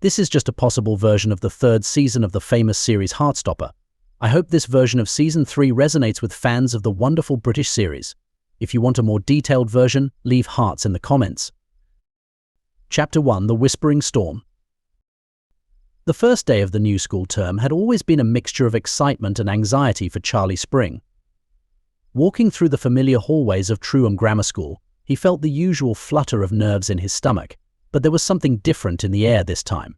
This is just a possible version of the third season of the famous series Heartstopper. I hope this version of Season 3 resonates with fans of the wonderful British series. If you want a more detailed version, leave hearts in the comments. Chapter 1: The Whispering Storm. The first day of the new school term had always been a mixture of excitement and anxiety for Charlie Spring. Walking through the familiar hallways of Truham Grammar School, he felt the usual flutter of nerves in his stomach, but there was something different in the air this time.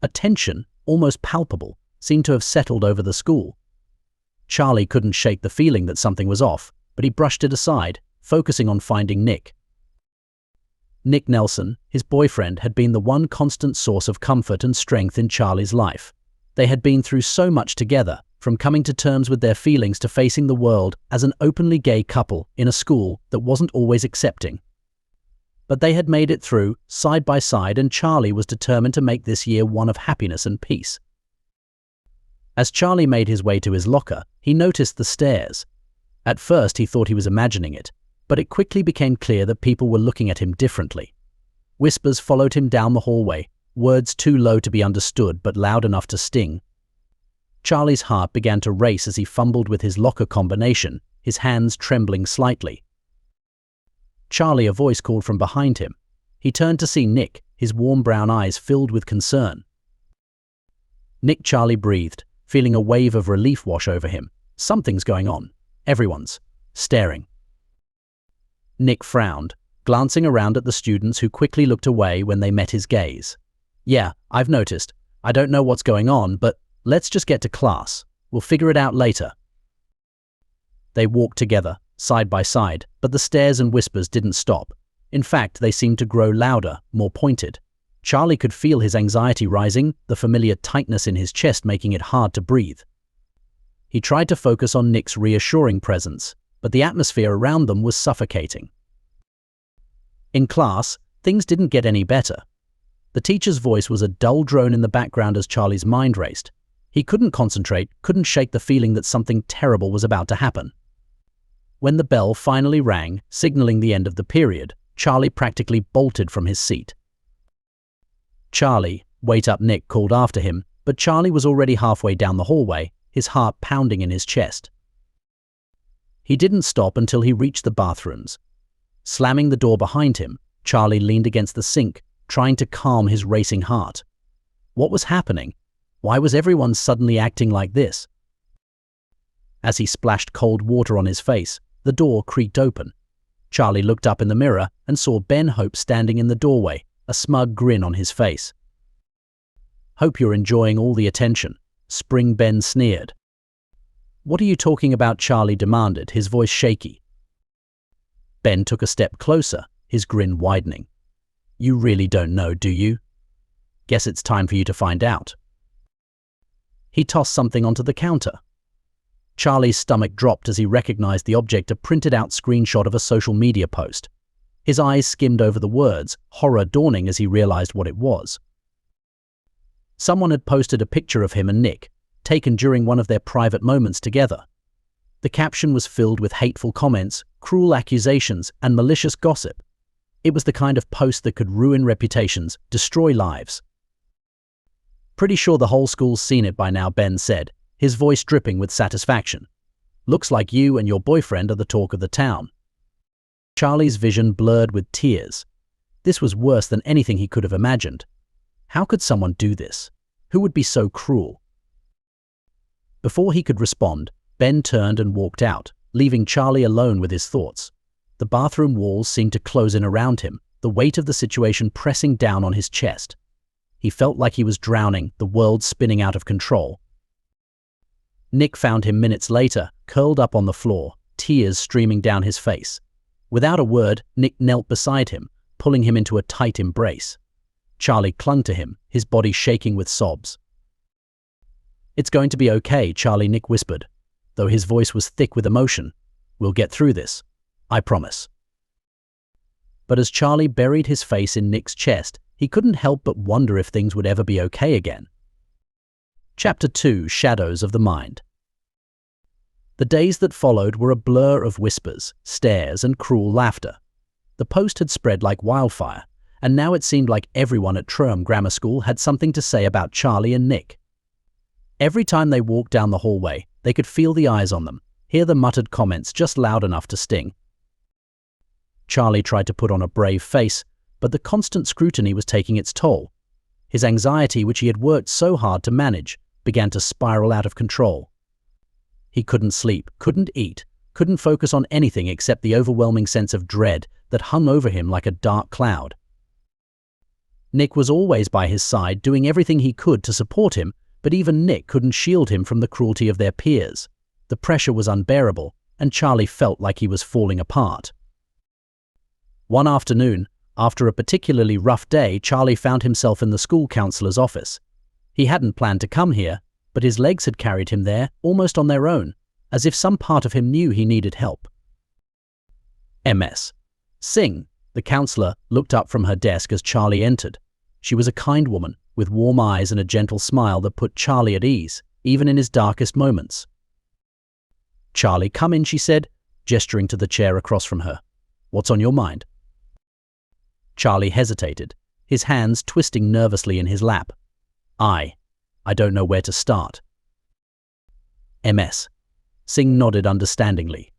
A tension, almost palpable, seemed to have settled over the school. Charlie couldn't shake the feeling that something was off, but he brushed it aside, focusing on finding Nick. Nick Nelson, his boyfriend, had been the one constant source of comfort and strength in Charlie's life. They had been through so much together, from coming to terms with their feelings to facing the world as an openly gay couple in a school that wasn't always accepting. But they had made it through, side by side, and Charlie was determined to make this year one of happiness and peace. As Charlie made his way to his locker, he noticed the stairs. At first he thought he was imagining it, but it quickly became clear that people were looking at him differently. Whispers followed him down the hallway, words too low to be understood but loud enough to sting. Charlie's heart began to race as he fumbled with his locker combination, his hands trembling slightly. "Charlie," a voice called from behind him. He turned to see Nick, his warm brown eyes filled with concern. "Nick," Charlie breathed, feeling a wave of relief wash over him. Something's going on. Everyone's staring. Nick frowned, glancing around at the students who quickly looked away when they met his gaze. "Yeah, I've noticed. I don't know what's going on, but let's just get to class. We'll figure it out later." They walked together, side by side, but the stares and whispers didn't stop. In fact, they seemed to grow louder, more pointed. Charlie could feel his anxiety rising, the familiar tightness in his chest making it hard to breathe. He tried to focus on Nick's reassuring presence, but the atmosphere around them was suffocating. In class, things didn't get any better. The teacher's voice was a dull drone in the background as Charlie's mind raced. He couldn't concentrate, couldn't shake the feeling that something terrible was about to happen. When the bell finally rang, signaling the end of the period, Charlie practically bolted from his seat. "Charlie, wait up," Nick called after him, but Charlie was already halfway down the hallway, his heart pounding in his chest. He didn't stop until he reached the bathrooms. Slamming the door behind him, Charlie leaned against the sink, trying to calm his racing heart. What was happening? Why was everyone suddenly acting like this? As he splashed cold water on his face, the door creaked open. Charlie looked up in the mirror and saw Ben Hope standing in the doorway, a smug grin on his face. "Hope you're enjoying all the attention," Spring Ben sneered. "What are you talking about?" Charlie demanded, his voice shaky. Ben took a step closer, his grin widening. "You really don't know, do you? Guess it's time for you to find out." He tossed something onto the counter. Charlie's stomach dropped as he recognized the object, a printed-out screenshot of a social media post. His eyes skimmed over the words, horror dawning as he realized what it was. Someone had posted a picture of him and Nick, taken during one of their private moments together. The caption was filled with hateful comments, cruel accusations, and malicious gossip. It was the kind of post that could ruin reputations, destroy lives. "Pretty sure the whole school's seen it by now," Ben said, his voice dripping with satisfaction. "Looks like you and your boyfriend are the talk of the town." Charlie's vision blurred with tears. This was worse than anything he could have imagined. How could someone do this? Who would be so cruel? Before he could respond, Ben turned and walked out, leaving Charlie alone with his thoughts. The bathroom walls seemed to close in around him, the weight of the situation pressing down on his chest. He felt like he was drowning, the world spinning out of control. Nick found him minutes later, curled up on the floor, tears streaming down his face. Without a word, Nick knelt beside him, pulling him into a tight embrace. Charlie clung to him, his body shaking with sobs. "It's going to be okay," Nick whispered, though his voice was thick with emotion. "We'll get through this. I promise." But as Charlie buried his face in Nick's chest, he couldn't help but wonder if things would ever be okay again. Chapter 2: Shadows of the Mind. The days that followed were a blur of whispers, stares, and cruel laughter. The post had spread like wildfire, and now it seemed like everyone at Trom Grammar School had something to say about Charlie and Nick. Every time they walked down the hallway, they could feel the eyes on them, hear the muttered comments just loud enough to sting. Charlie tried to put on a brave face, but the constant scrutiny was taking its toll. His anxiety, which he had worked so hard to manage, began to spiral out of control. He couldn't sleep, couldn't eat, couldn't focus on anything except the overwhelming sense of dread that hung over him like a dark cloud. Nick was always by his side, doing everything he could to support him, but even Nick couldn't shield him from the cruelty of their peers. The pressure was unbearable, and Charlie felt like he was falling apart. One afternoon, after a particularly rough day, Charlie found himself in the school counselor's office. He hadn't planned to come here, but his legs had carried him there, almost on their own, as if some part of him knew he needed help. Ms. Singh, the counselor, looked up from her desk as Charlie entered. She was a kind woman, with warm eyes and a gentle smile that put Charlie at ease, even in his darkest moments. "Charlie, come in," she said, gesturing to the chair across from her. "What's on your mind?" Charlie hesitated, his hands twisting nervously in his lap. I don't know where to start." Ms. Singh nodded understandingly.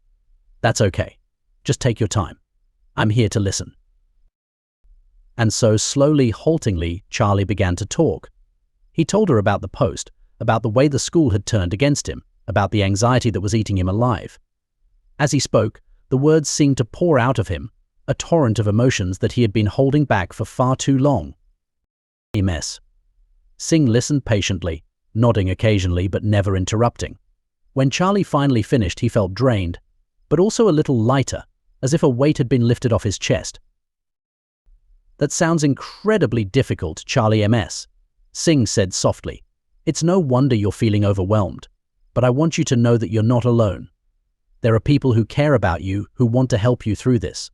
"That's okay. Just take your time. I'm here to listen." And so, slowly, haltingly, Charlie began to talk. He told her about the post, about the way the school had turned against him, about the anxiety that was eating him alive. As he spoke, the words seemed to pour out of him, a torrent of emotions that he had been holding back for far too long. Ms. Singh listened patiently, nodding occasionally but never interrupting. When Charlie finally finished, he felt drained, but also a little lighter, as if a weight had been lifted off his chest. "That sounds incredibly difficult, Charlie." Ms. Singh said softly. "It's no wonder you're feeling overwhelmed, but I want you to know that you're not alone. There are people who care about you, who want to help you through this."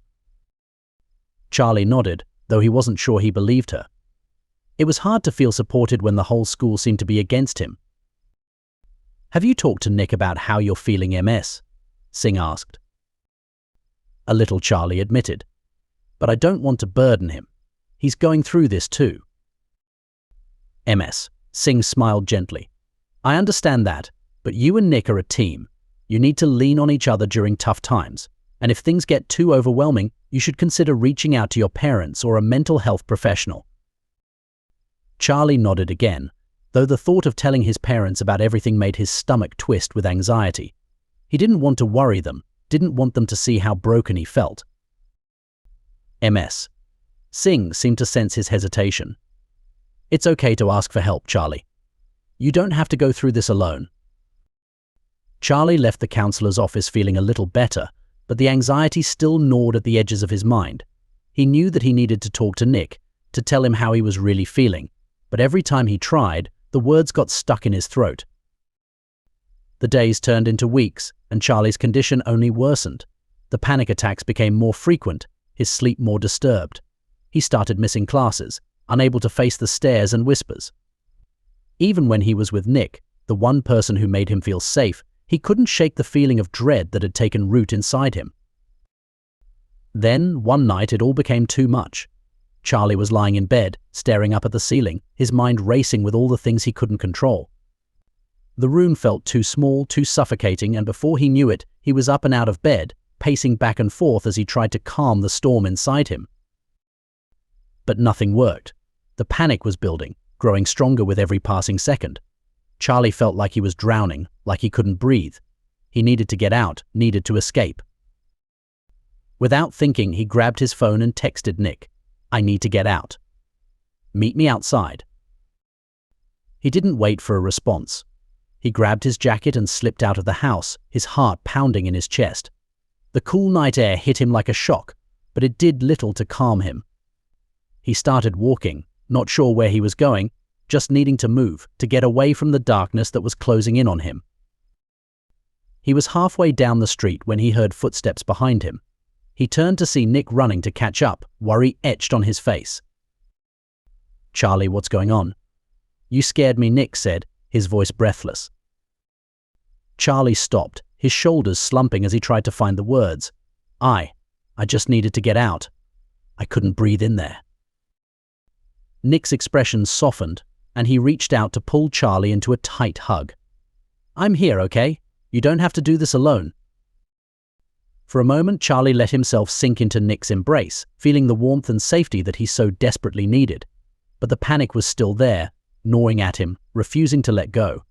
Charlie nodded, though he wasn't sure he believed her. It was hard to feel supported when the whole school seemed to be against him. "Have you talked to Nick about how you're feeling?" Ms. Singh asked. "A little," Charlie admitted. "But I don't want to burden him. He's going through this too." Ms. Singh smiled gently. "I understand that, but you and Nick are a team. You need to lean on each other during tough times, and if things get too overwhelming, you should consider reaching out to your parents or a mental health professional." Charlie nodded again, though the thought of telling his parents about everything made his stomach twist with anxiety. He didn't want to worry them, didn't want them to see how broken he felt. Ms. Singh seemed to sense his hesitation. "It's okay to ask for help, Charlie. You don't have to go through this alone." Charlie left the counselor's office feeling a little better, but the anxiety still gnawed at the edges of his mind. He knew that he needed to talk to Nick, to tell him how he was really feeling, but every time he tried, the words got stuck in his throat. The days turned into weeks, and Charlie's condition only worsened. The panic attacks became more frequent, his sleep more disturbed. He started missing classes, unable to face the stares and whispers. Even when he was with Nick, the one person who made him feel safe, he couldn't shake the feeling of dread that had taken root inside him. Then, one night, it all became too much. Charlie was lying in bed, staring up at the ceiling, his mind racing with all the things he couldn't control. The room felt too small, too suffocating, and before he knew it, he was up and out of bed, pacing back and forth as he tried to calm the storm inside him. But nothing worked. The panic was building, growing stronger with every passing second. Charlie felt like he was drowning, like he couldn't breathe. He needed to get out, needed to escape. Without thinking, he grabbed his phone and texted Nick, "I need to get out. Meet me outside." He didn't wait for a response. He grabbed his jacket and slipped out of the house, his heart pounding in his chest. The cool night air hit him like a shock, but it did little to calm him. He started walking, not sure where he was going, just needing to move, to get away from the darkness that was closing in on him. He was halfway down the street when he heard footsteps behind him. He turned to see Nick running to catch up, worry etched on his face. "Charlie, what's going on?" "You scared me," Nick said, his voice breathless. Charlie stopped, his shoulders slumping as he tried to find the words. I just needed to get out. I couldn't breathe in there." Nick's expression softened, and he reached out to pull Charlie into a tight hug. "I'm here, okay? You don't have to do this alone." For a moment, Charlie let himself sink into Nick's embrace, feeling the warmth and safety that he so desperately needed. But the panic was still there, gnawing at him, refusing to let go.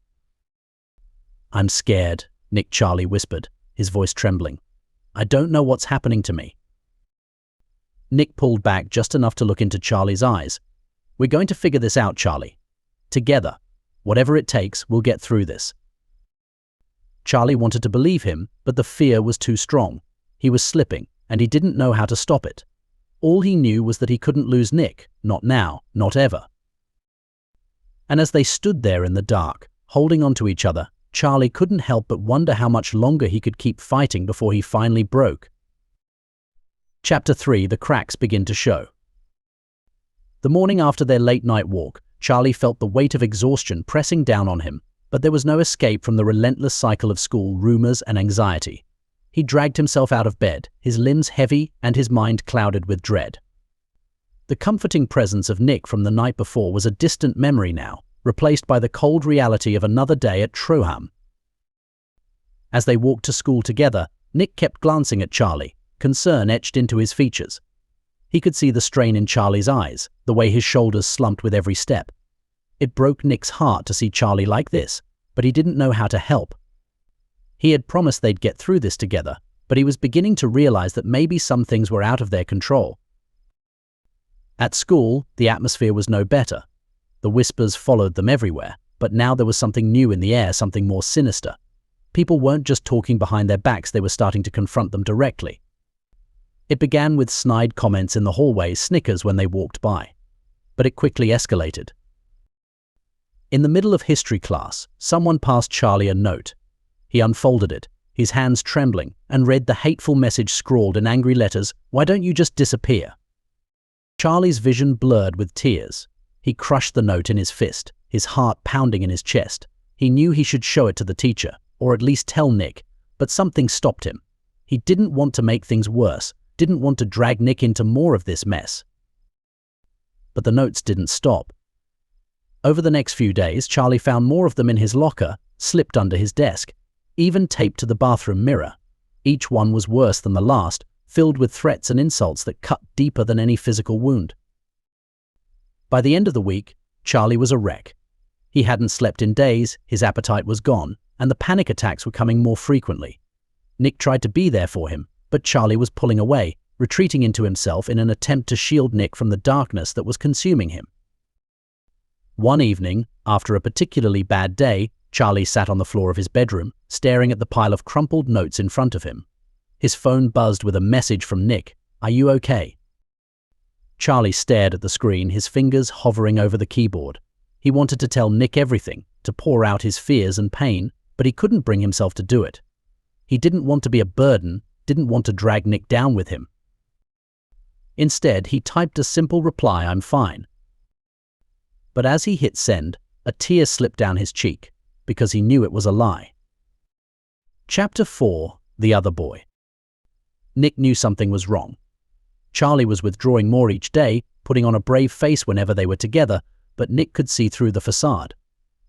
"I'm scared," Nick Charlie whispered, his voice trembling. "I don't know what's happening to me." Nick pulled back just enough to look into Charlie's eyes. "We're going to figure this out, Charlie. Together. Whatever it takes, we'll get through this." Charlie wanted to believe him, but the fear was too strong. He was slipping, and he didn't know how to stop it. All he knew was that he couldn't lose Nick, not now, not ever. And as they stood there in the dark, holding onto each other, Charlie couldn't help but wonder how much longer he could keep fighting before he finally broke. Chapter 3: The cracks begin to show. The morning after their late-night walk, Charlie felt the weight of exhaustion pressing down on him, but there was no escape from the relentless cycle of school rumors and anxiety. He dragged himself out of bed, his limbs heavy and his mind clouded with dread. The comforting presence of Nick from the night before was a distant memory now, replaced by the cold reality of another day at Troham. As they walked to school together, Nick kept glancing at Charlie, concern etched into his features. He could see the strain in Charlie's eyes, the way his shoulders slumped with every step. It broke Nick's heart to see Charlie like this, but he didn't know how to help. He had promised they'd get through this together, but he was beginning to realize that maybe some things were out of their control. At school, the atmosphere was no better. The whispers followed them everywhere, but now there was something new in the air, something more sinister. People weren't just talking behind their backs, they were starting to confront them directly. It began with snide comments in the hallway, snickers when they walked by. But it quickly escalated. In the middle of history class, someone passed Charlie a note. He unfolded it, his hands trembling, and read the hateful message scrawled in angry letters, "Why don't you just disappear?" Charlie's vision blurred with tears. He crushed the note in his fist, his heart pounding in his chest. He knew he should show it to the teacher, or at least tell Nick, but something stopped him. He didn't want to make things worse, didn't want to drag Nick into more of this mess. But the notes didn't stop. Over the next few days, Charlie found more of them in his locker, slipped under his desk, even taped to the bathroom mirror. Each one was worse than the last, filled with threats and insults that cut deeper than any physical wound. By the end of the week, Charlie was a wreck. He hadn't slept in days, his appetite was gone, and the panic attacks were coming more frequently. Nick tried to be there for him, but Charlie was pulling away, retreating into himself in an attempt to shield Nick from the darkness that was consuming him. One evening, after a particularly bad day, Charlie sat on the floor of his bedroom, staring at the pile of crumpled notes in front of him. His phone buzzed with a message from Nick, "Are you okay?" Charlie stared at the screen, his fingers hovering over the keyboard. He wanted to tell Nick everything, to pour out his fears and pain, but he couldn't bring himself to do it. He didn't want to be a burden, didn't want to drag Nick down with him. Instead, he typed a simple reply, "I'm fine." But as he hit send, a tear slipped down his cheek, because he knew it was a lie. Chapter 4: The Other Boy. Nick knew something was wrong. Charlie was withdrawing more each day, putting on a brave face whenever they were together, but Nick could see through the facade.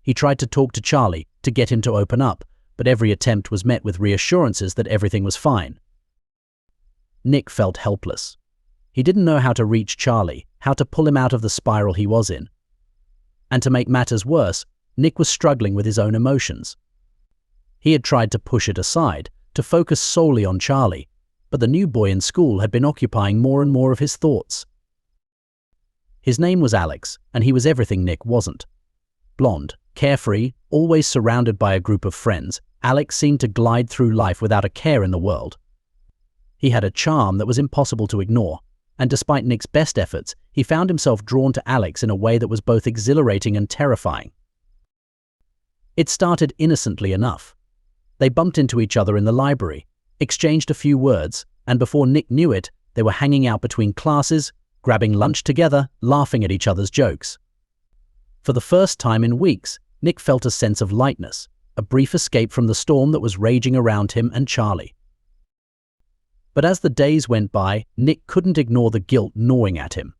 He tried to talk to Charlie, to get him to open up, but every attempt was met with reassurances that everything was fine. Nick felt helpless. He didn't know how to reach Charlie, how to pull him out of the spiral he was in. And to make matters worse, Nick was struggling with his own emotions. He had tried to push it aside, to focus solely on Charlie, but the new boy in school had been occupying more and more of his thoughts. His name was Alex, and he was everything Nick wasn't. Blonde, carefree, always surrounded by a group of friends, Alex seemed to glide through life without a care in the world. He had a charm that was impossible to ignore, and despite Nick's best efforts, he found himself drawn to Alex in a way that was both exhilarating and terrifying. It started innocently enough. They bumped into each other in the library, exchanged a few words, and before Nick knew it, they were hanging out between classes, grabbing lunch together, laughing at each other's jokes. For the first time in weeks, Nick felt a sense of lightness, a brief escape from the storm that was raging around him and Charlie. But as the days went by, Nick couldn't ignore the guilt gnawing at him.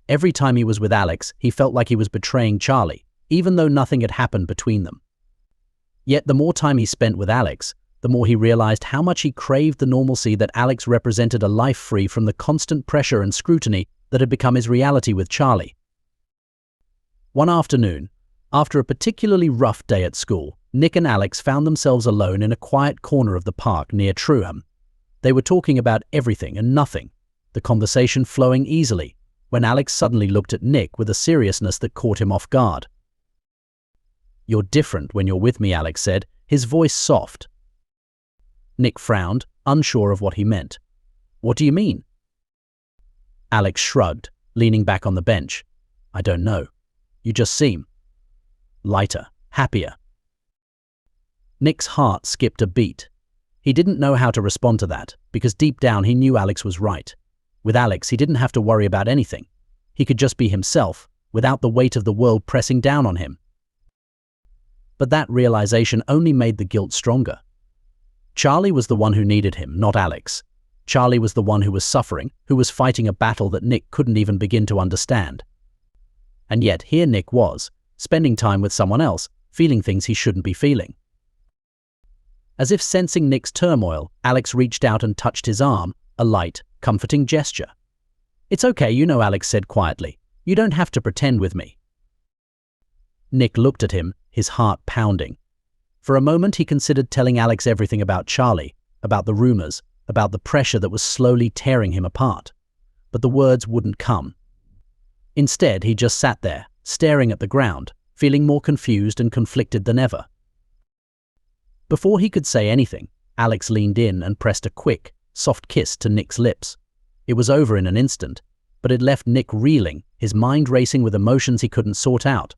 Every time he was with Alex, he felt like he was betraying Charlie, even though nothing had happened between them. Yet the more time he spent with Alex, the more he realized how much he craved the normalcy that Alex represented, a life free from the constant pressure and scrutiny that had become his reality with Charlie. One afternoon, after a particularly rough day at school, Nick and Alex found themselves alone in a quiet corner of the park near Truham. They were talking about everything and nothing, the conversation flowing easily, when Alex suddenly looked at Nick with a seriousness that caught him off guard. "You're different when you're with me," Alex said, his voice soft. Nick frowned, unsure of what he meant. "What do you mean?" Alex shrugged, leaning back on the bench. "I don't know. You just seem lighter, happier." Nick's heart skipped a beat. He didn't know how to respond to that, because deep down he knew Alex was right. With Alex, he didn't have to worry about anything. He could just be himself, without the weight of the world pressing down on him. But that realization only made the guilt stronger. Charlie was the one who needed him, not Alex. Charlie was the one who was suffering, who was fighting a battle that Nick couldn't even begin to understand. And yet here Nick was, spending time with someone else, feeling things he shouldn't be feeling. As if sensing Nick's turmoil, Alex reached out and touched his arm, a light, comforting gesture. "It's okay, you know," Alex said quietly. "You don't have to pretend with me." Nick looked at him, his heart pounding. For a moment he considered telling Alex everything about Charlie, about the rumors, about the pressure that was slowly tearing him apart. But the words wouldn't come. Instead, he just sat there, staring at the ground, feeling more confused and conflicted than ever. Before he could say anything, Alex leaned in and pressed a quick, soft kiss to Nick's lips. It was over in an instant, but it left Nick reeling, his mind racing with emotions he couldn't sort out.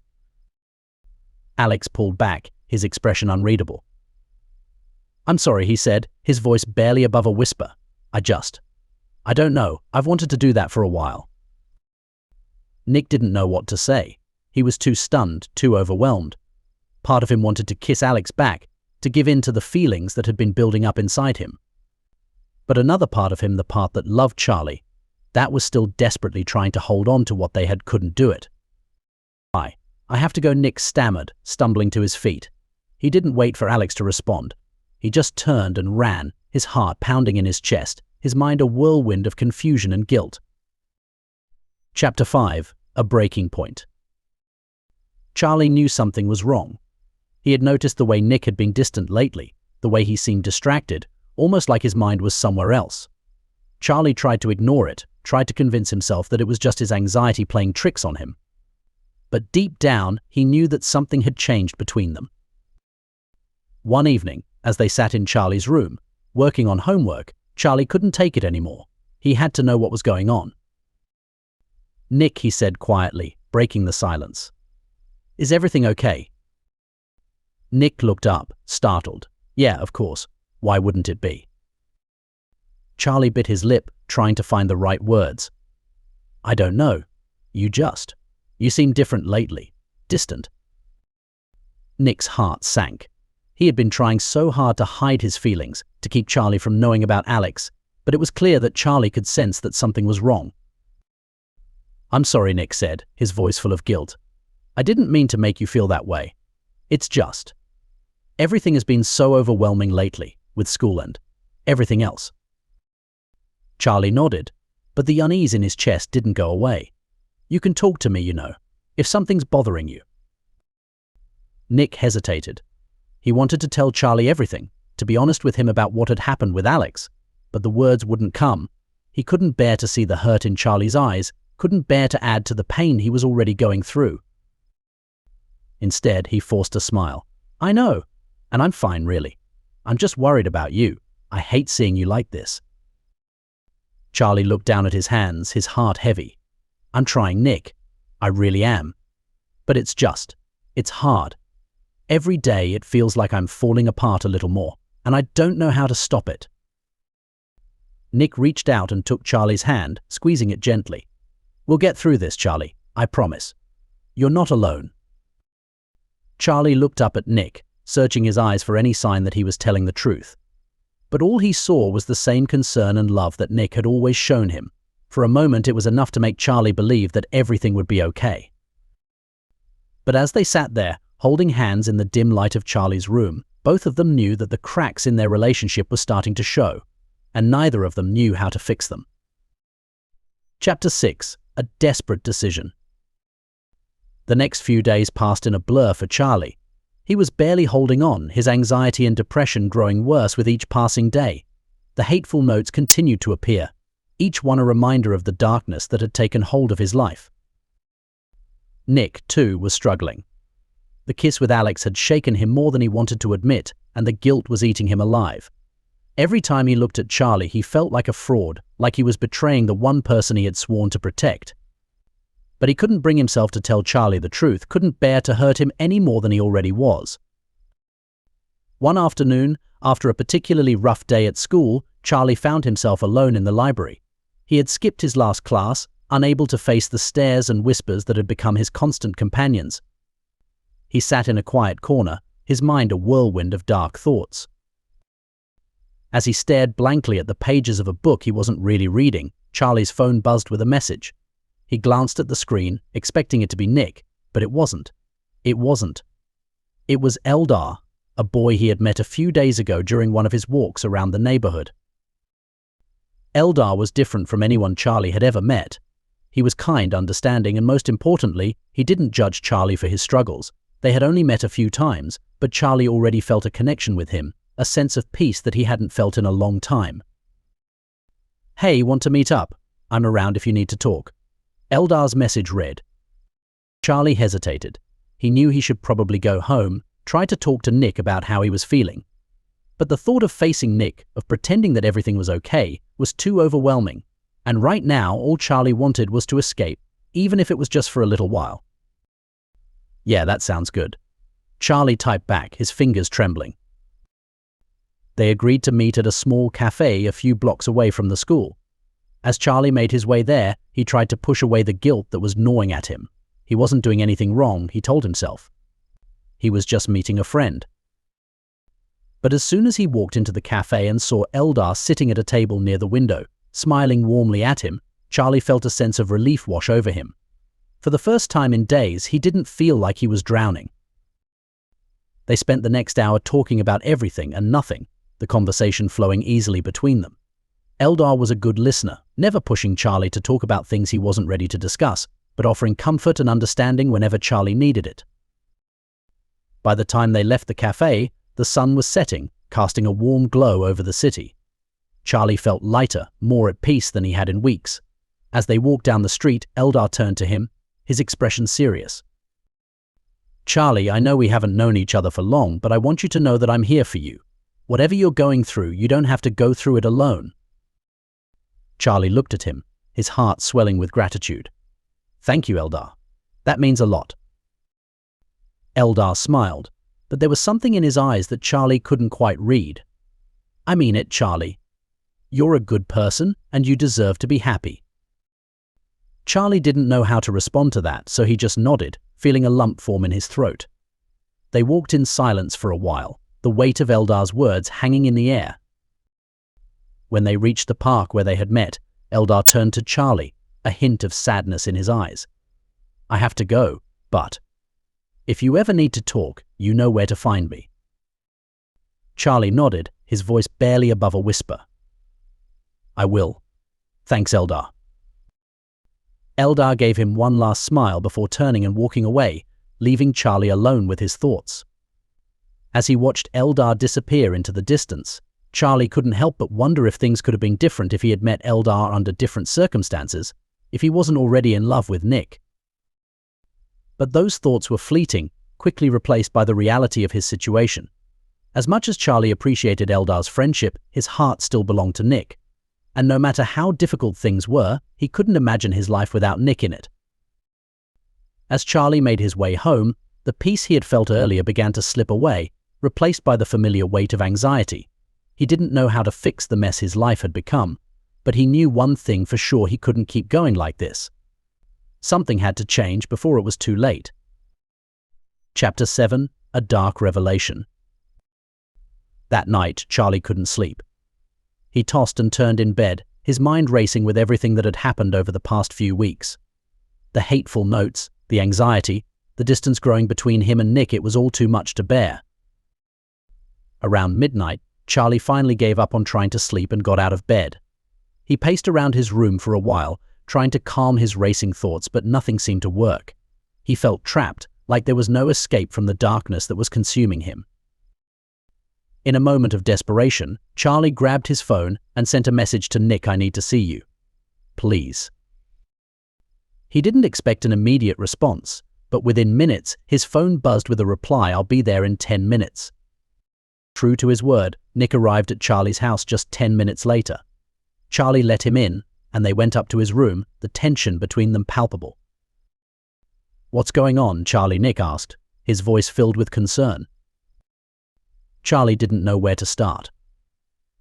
Alex pulled back, his expression unreadable. "I'm sorry," he said, his voice barely above a whisper. I don't know, I've wanted to do that for a while." Nick didn't know what to say. He was too stunned, too overwhelmed. Part of him wanted to kiss Alex back, to give in to the feelings that had been building up inside him. But another part of him, the part that loved Charlie, that was still desperately trying to hold on to what they had couldn't do it. I have to go," Nick stammered, stumbling to his feet. He didn't wait for Alex to respond. He just turned and ran, his heart pounding in his chest, his mind a whirlwind of confusion and guilt. Chapter 5. A Breaking Point. Charlie knew something was wrong. He had noticed the way Nick had been distant lately, the way he seemed distracted, almost like his mind was somewhere else. Charlie tried to ignore it, tried to convince himself that it was just his anxiety playing tricks on him. But deep down, he knew that something had changed between them. One evening, as they sat in Charlie's room, working on homework, Charlie couldn't take it anymore. He had to know what was going on. "Nick," he said quietly, breaking the silence. "Is everything okay?" Nick looked up, startled. "Yeah, of course. Why wouldn't it be?" Charlie bit his lip, trying to find the right words. "I don't know. You seem different lately. Distant." Nick's heart sank. He had been trying so hard to hide his feelings, to keep Charlie from knowing about Alex, but it was clear that Charlie could sense that something was wrong. "I'm sorry," Nick said, his voice full of guilt. "I didn't mean to make you feel that way. It's just everything has been so overwhelming lately, with school and everything else." Charlie nodded, but the unease in his chest didn't go away. "You can talk to me, you know, if something's bothering you." Nick hesitated. He wanted to tell Charlie everything, to be honest with him about what had happened with Alex, but the words wouldn't come. He couldn't bear to see the hurt in Charlie's eyes, couldn't bear to add to the pain he was already going through. Instead, he forced a smile. "I know, and I'm fine, really. I'm just worried about you. I hate seeing you like this." Charlie looked down at his hands, his heart heavy. "I'm trying, Nick. I really am. But it's hard. Every day it feels like I'm falling apart a little more, and I don't know how to stop it." Nick reached out and took Charlie's hand, squeezing it gently. "We'll get through this, Charlie. I promise. You're not alone." Charlie looked up at Nick, searching his eyes for any sign that he was telling the truth. But all he saw was the same concern and love that Nick had always shown him, For a moment, it was enough to make Charlie believe that everything would be okay. But as they sat there, holding hands in the dim light of Charlie's room, both of them knew that the cracks in their relationship were starting to show, and neither of them knew how to fix them. Chapter 6. A desperate decision. The next few days passed in a blur for Charlie. He was barely holding on, his anxiety and depression growing worse with each passing day. The hateful notes continued to appear, each one a reminder of the darkness that had taken hold of his life. Nick, too, was struggling. The kiss with Alex had shaken him more than he wanted to admit, and the guilt was eating him alive. Every time he looked at Charlie, he felt like a fraud, like he was betraying the one person he had sworn to protect. But he couldn't bring himself to tell Charlie the truth, couldn't bear to hurt him any more than he already was. One afternoon, after a particularly rough day at school, Charlie found himself alone in the library. He had skipped his last class, unable to face the stares and whispers that had become his constant companions. He sat in a quiet corner, his mind a whirlwind of dark thoughts. As he stared blankly at the pages of a book he wasn't really reading, Charlie's phone buzzed with a message. He glanced at the screen, expecting it to be Nick, but it wasn't. It wasn't. It was Eldar, a boy he had met a few days ago during one of his walks around the neighborhood. Eldar was different from anyone Charlie had ever met. He was kind, understanding, and most importantly, he didn't judge Charlie for his struggles. They had only met a few times, but Charlie already felt a connection with him, a sense of peace that he hadn't felt in a long time. "Hey, want to meet up? I'm around if you need to talk." Eldar's message read. Charlie hesitated. He knew he should probably go home, try to talk to Nick about how he was feeling. But the thought of facing Nick, of pretending that everything was okay, was too overwhelming. And right now, all Charlie wanted was to escape, even if it was just for a little while. "Yeah, that sounds good." Charlie typed back, his fingers trembling. They agreed to meet at a small cafe a few blocks away from the school. As Charlie made his way there, he tried to push away the guilt that was gnawing at him. He wasn't doing anything wrong, he told himself. He was just meeting a friend. But as soon as he walked into the cafe and saw Eldar sitting at a table near the window, smiling warmly at him, Charlie felt a sense of relief wash over him. For the first time in days, he didn't feel like he was drowning. They spent the next hour talking about everything and nothing, the conversation flowing easily between them. Eldar was a good listener, never pushing Charlie to talk about things he wasn't ready to discuss, but offering comfort and understanding whenever Charlie needed it. By the time they left the cafe, the sun was setting, casting a warm glow over the city. Charlie felt lighter, more at peace than he had in weeks. As they walked down the street, Eldar turned to him, his expression serious. "Charlie, I know we haven't known each other for long, but I want you to know that I'm here for you. Whatever you're going through, you don't have to go through it alone." Charlie looked at him, his heart swelling with gratitude. "Thank you, Eldar. That means a lot." Eldar smiled, but there was something in his eyes that Charlie couldn't quite read. "I mean it, Charlie. You're a good person, and you deserve to be happy." Charlie didn't know how to respond to that, so he just nodded, feeling a lump form in his throat. They walked in silence for a while, the weight of Eldar's words hanging in the air. When they reached the park where they had met, Eldar turned to Charlie, a hint of sadness in his eyes. "I have to go, but if you ever need to talk, you know where to find me." Charlie nodded, his voice barely above a whisper. "I will. Thanks, Eldar." Eldar gave him one last smile before turning and walking away, leaving Charlie alone with his thoughts. As he watched Eldar disappear into the distance, Charlie couldn't help but wonder if things could have been different if he had met Eldar under different circumstances, if he wasn't already in love with Nick. But those thoughts were fleeting, quickly replaced by the reality of his situation. As much as Charlie appreciated Eldar's friendship, his heart still belonged to Nick. And no matter how difficult things were, he couldn't imagine his life without Nick in it. As Charlie made his way home, the peace he had felt earlier began to slip away, replaced by the familiar weight of anxiety. He didn't know how to fix the mess his life had become, but he knew one thing for sure: he couldn't keep going like this. Something had to change before it was too late. Chapter 7. A Dark Revelation. That night, Charlie couldn't sleep. He tossed and turned in bed, his mind racing with everything that had happened over the past few weeks. The hateful notes, the anxiety, the distance growing between him and Nick, it was all too much to bear. Around midnight, Charlie finally gave up on trying to sleep and got out of bed. He paced around his room for a while, trying to calm his racing thoughts, but nothing seemed to work. He felt trapped, like there was no escape from the darkness that was consuming him. In a moment of desperation, Charlie grabbed his phone and sent a message to Nick, "I need to see you. Please." He didn't expect an immediate response, but within minutes, his phone buzzed with a reply, "I'll be there in 10 minutes. True to his word, Nick arrived at Charlie's house just 10 minutes later. Charlie let him in, and they went up to his room, the tension between them palpable. "What's going on, Charlie?" Nick asked, his voice filled with concern. Charlie didn't know where to start.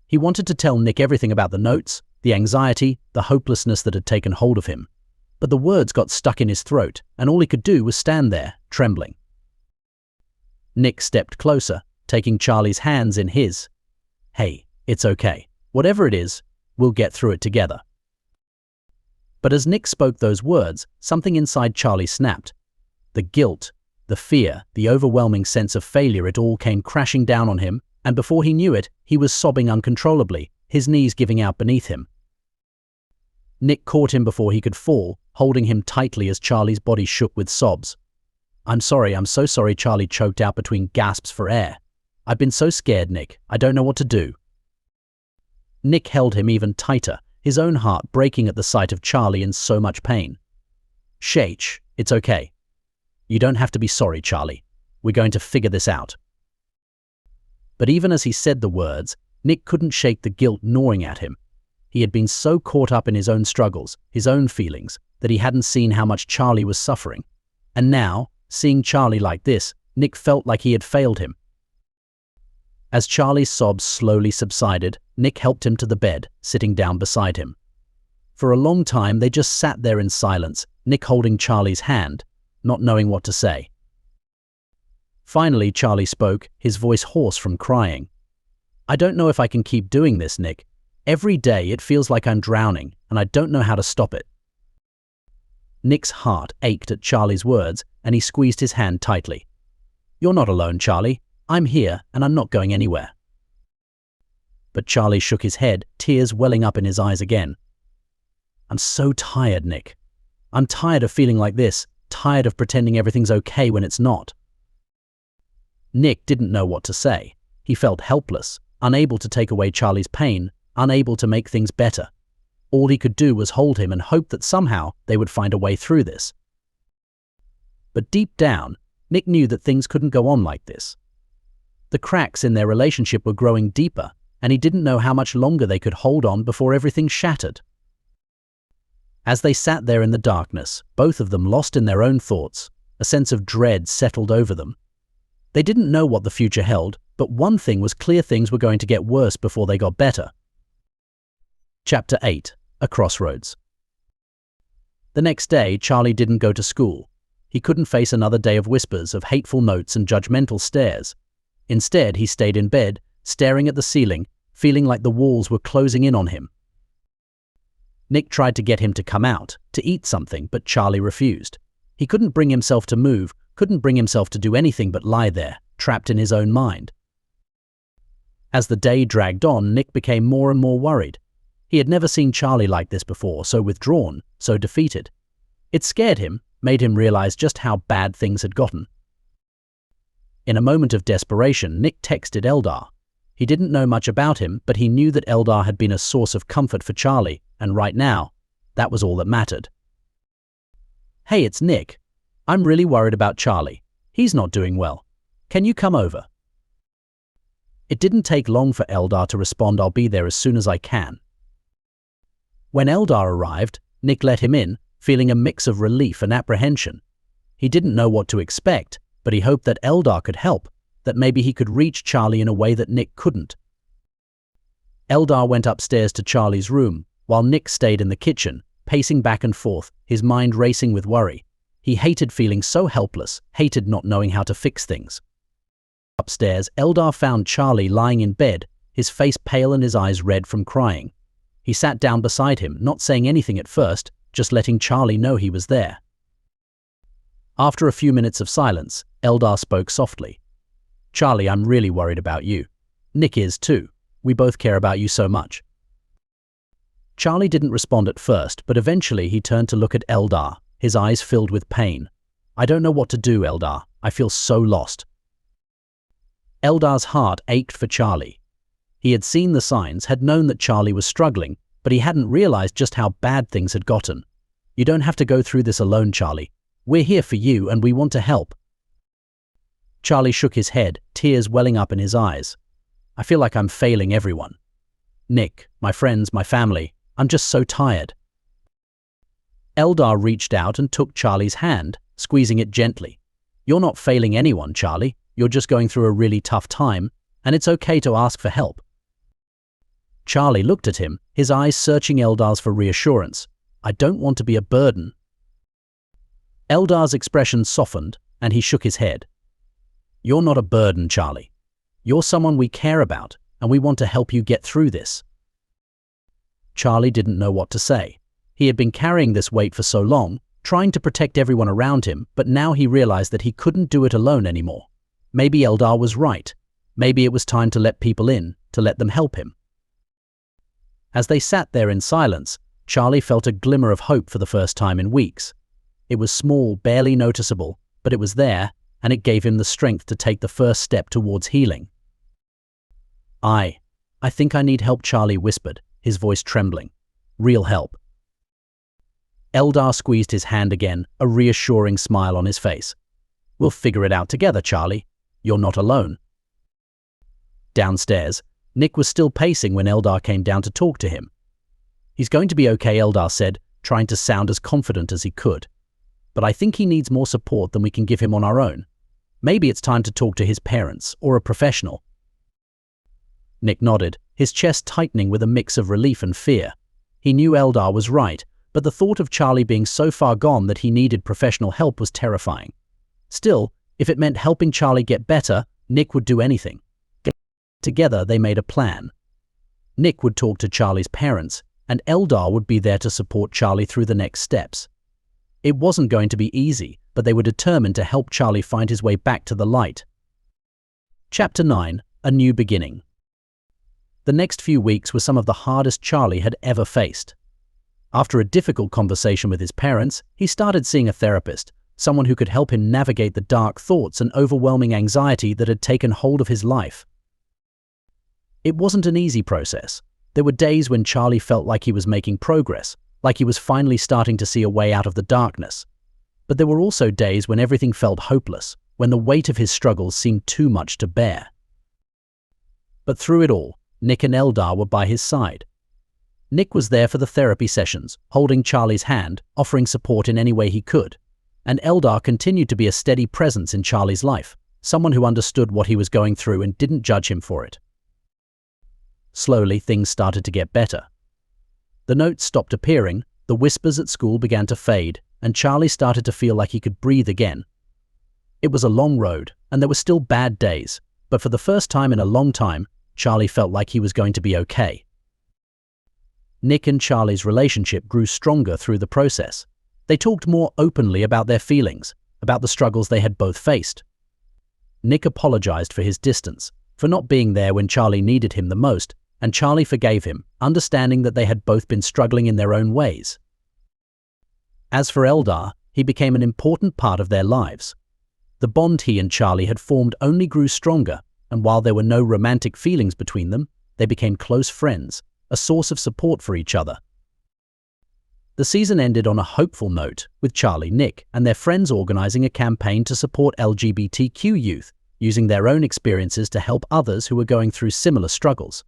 He wanted to tell Nick everything about the notes, the anxiety, the hopelessness that had taken hold of him. But the words got stuck in his throat, and all he could do was stand there, trembling. Nick stepped closer, taking Charlie's hands in his. "Hey, it's okay. Whatever it is, we'll get through it together." But as Nick spoke those words, something inside Charlie snapped. The guilt, the fear, the overwhelming sense of failure, it all came crashing down on him, and before he knew it, he was sobbing uncontrollably, his knees giving out beneath him. Nick caught him before he could fall, holding him tightly as Charlie's body shook with sobs. I'm so sorry," Charlie choked out between gasps for air. "I've been so scared, Nick. I don't know what to do." Nick held him even tighter, his own heart breaking at the sight of Charlie in so much pain. "Shh, it's okay. You don't have to be sorry, Charlie. We're going to figure this out." But even as he said the words, Nick couldn't shake the guilt gnawing at him. He had been so caught up in his own struggles, his own feelings, that he hadn't seen how much Charlie was suffering. And now, seeing Charlie like this, Nick felt like he had failed him. As Charlie's sobs slowly subsided, Nick helped him to the bed, sitting down beside him. For a long time, they just sat there in silence, Nick holding Charlie's hand, not knowing what to say. Finally, Charlie spoke, his voice hoarse from crying. "I don't know if I can keep doing this, Nick. Every day it feels like I'm drowning, and I don't know how to stop it." Nick's heart ached at Charlie's words, and he squeezed his hand tightly. "You're not alone, Charlie. I'm here, and I'm not going anywhere." But Charlie shook his head, tears welling up in his eyes again. "I'm so tired, Nick. I'm tired of feeling like this, tired of pretending everything's okay when it's not." Nick didn't know what to say. He felt helpless, unable to take away Charlie's pain, unable to make things better. All he could do was hold him and hope that somehow they would find a way through this. But deep down, Nick knew that things couldn't go on like this. The cracks in their relationship were growing deeper, and he didn't know how much longer they could hold on before everything shattered. As they sat there in the darkness, both of them lost in their own thoughts, a sense of dread settled over them. They didn't know what the future held, but one thing was clear: things were going to get worse before they got better. Chapter 8. A Crossroads. The next day, Charlie didn't go to school. He couldn't face another day of whispers, of hateful notes and judgmental stares. Instead, he stayed in bed, staring at the ceiling, feeling like the walls were closing in on him. Nick tried to get him to come out, to eat something, but Charlie refused. He couldn't bring himself to move, couldn't bring himself to do anything but lie there, trapped in his own mind. As the day dragged on, Nick became more and more worried. He had never seen Charlie like this before, so withdrawn, so defeated. It scared him, made him realize just how bad things had gotten. In a moment of desperation, Nick texted Eldar. He didn't know much about him, but he knew that Eldar had been a source of comfort for Charlie, and right now, that was all that mattered. "Hey, it's Nick. I'm really worried about Charlie. He's not doing well. Can you come over?" It didn't take long for Eldar to respond, "I'll be there as soon as I can." When Eldar arrived, Nick let him in, feeling a mix of relief and apprehension. He didn't know what to expect, but he hoped that Eldar could help, that maybe he could reach Charlie in a way that Nick couldn't. Eldar went upstairs to Charlie's room, while Nick stayed in the kitchen, pacing back and forth, his mind racing with worry. He hated feeling so helpless, hated not knowing how to fix things. Upstairs, Eldar found Charlie lying in bed, his face pale and his eyes red from crying. He sat down beside him, not saying anything at first, just letting Charlie know he was there. After a few minutes of silence, Eldar spoke softly. "Charlie, I'm really worried about you. Nick is too. We both care about you so much." Charlie didn't respond at first, but eventually he turned to look at Eldar, his eyes filled with pain. "I don't know what to do, Eldar. I feel so lost." Eldar's heart ached for Charlie. He had seen the signs, had known that Charlie was struggling, but he hadn't realized just how bad things had gotten. "You don't have to go through this alone, Charlie. We're here for you and we want to help." Charlie shook his head, tears welling up in his eyes. "I feel like I'm failing everyone. Nick, my friends, my family. I'm just so tired." Eldar reached out and took Charlie's hand, squeezing it gently. "You're not failing anyone, Charlie. You're just going through a really tough time, and it's okay to ask for help." Charlie looked at him, his eyes searching Eldar's for reassurance. "I don't want to be a burden." Eldar's expression softened, and he shook his head. "You're not a burden, Charlie. You're someone we care about, and we want to help you get through this." Charlie didn't know what to say. He had been carrying this weight for so long, trying to protect everyone around him, but now he realized that he couldn't do it alone anymore. Maybe Eldar was right. Maybe it was time to let people in, to let them help him. As they sat there in silence, Charlie felt a glimmer of hope for the first time in weeks. It was small, barely noticeable, but it was there, and it gave him the strength to take the first step towards healing. I think I need help," Charlie whispered, his voice trembling. "Real help." Eldar squeezed his hand again, a reassuring smile on his face. "We'll figure it out together, Charlie. You're not alone." Downstairs, Nick was still pacing when Eldar came down to talk to him. "He's going to be okay," Eldar said, trying to sound as confident as he could. "But I think he needs more support than we can give him on our own. Maybe it's time to talk to his parents or a professional." Nick nodded, his chest tightening with a mix of relief and fear. He knew Eldar was right, but the thought of Charlie being so far gone that he needed professional help was terrifying. Still, if it meant helping Charlie get better, Nick would do anything. Together, they made a plan. Nick would talk to Charlie's parents, and Eldar would be there to support Charlie through the next steps. It wasn't going to be easy, but they were determined to help Charlie find his way back to the light. Chapter 9: A New Beginning. The next few weeks were some of the hardest Charlie had ever faced. After a difficult conversation with his parents, he started seeing a therapist, someone who could help him navigate the dark thoughts and overwhelming anxiety that had taken hold of his life. It wasn't an easy process. There were days when Charlie felt like he was making progress, like he was finally starting to see a way out of the darkness. But there were also days when everything felt hopeless, when the weight of his struggles seemed too much to bear. But through it all, Nick and Eldar were by his side. Nick was there for the therapy sessions, holding Charlie's hand, offering support in any way he could. And Eldar continued to be a steady presence in Charlie's life, someone who understood what he was going through and didn't judge him for it. Slowly, things started to get better. The notes stopped appearing, the whispers at school began to fade, and Charlie started to feel like he could breathe again. It was a long road, and there were still bad days, but for the first time in a long time, Charlie felt like he was going to be okay. Nick and Charlie's relationship grew stronger through the process. They talked more openly about their feelings, about the struggles they had both faced. Nick apologized for his distance, for not being there when Charlie needed him the most, and Charlie forgave him, understanding that they had both been struggling in their own ways. As for Eldar, he became an important part of their lives. The bond he and Charlie had formed only grew stronger, and while there were no romantic feelings between them, they became close friends, a source of support for each other. The season ended on a hopeful note, with Charlie, Nick, and their friends organizing a campaign to support LGBTQ youth, using their own experiences to help others who were going through similar struggles.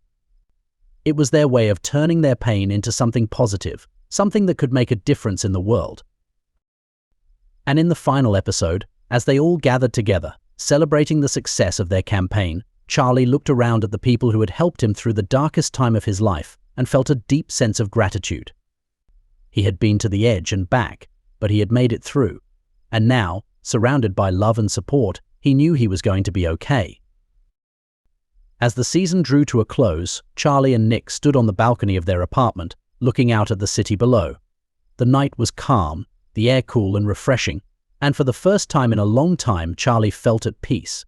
It was their way of turning their pain into something positive, something that could make a difference in the world. And in the final episode, as they all gathered together, celebrating the success of their campaign, Charlie looked around at the people who had helped him through the darkest time of his life and felt a deep sense of gratitude. He had been to the edge and back, but he had made it through. And now, surrounded by love and support, he knew he was going to be okay. As the season drew to a close, Charlie and Nick stood on the balcony of their apartment, looking out at the city below. The night was calm, the air cool and refreshing, and for the first time in a long time, Charlie felt at peace.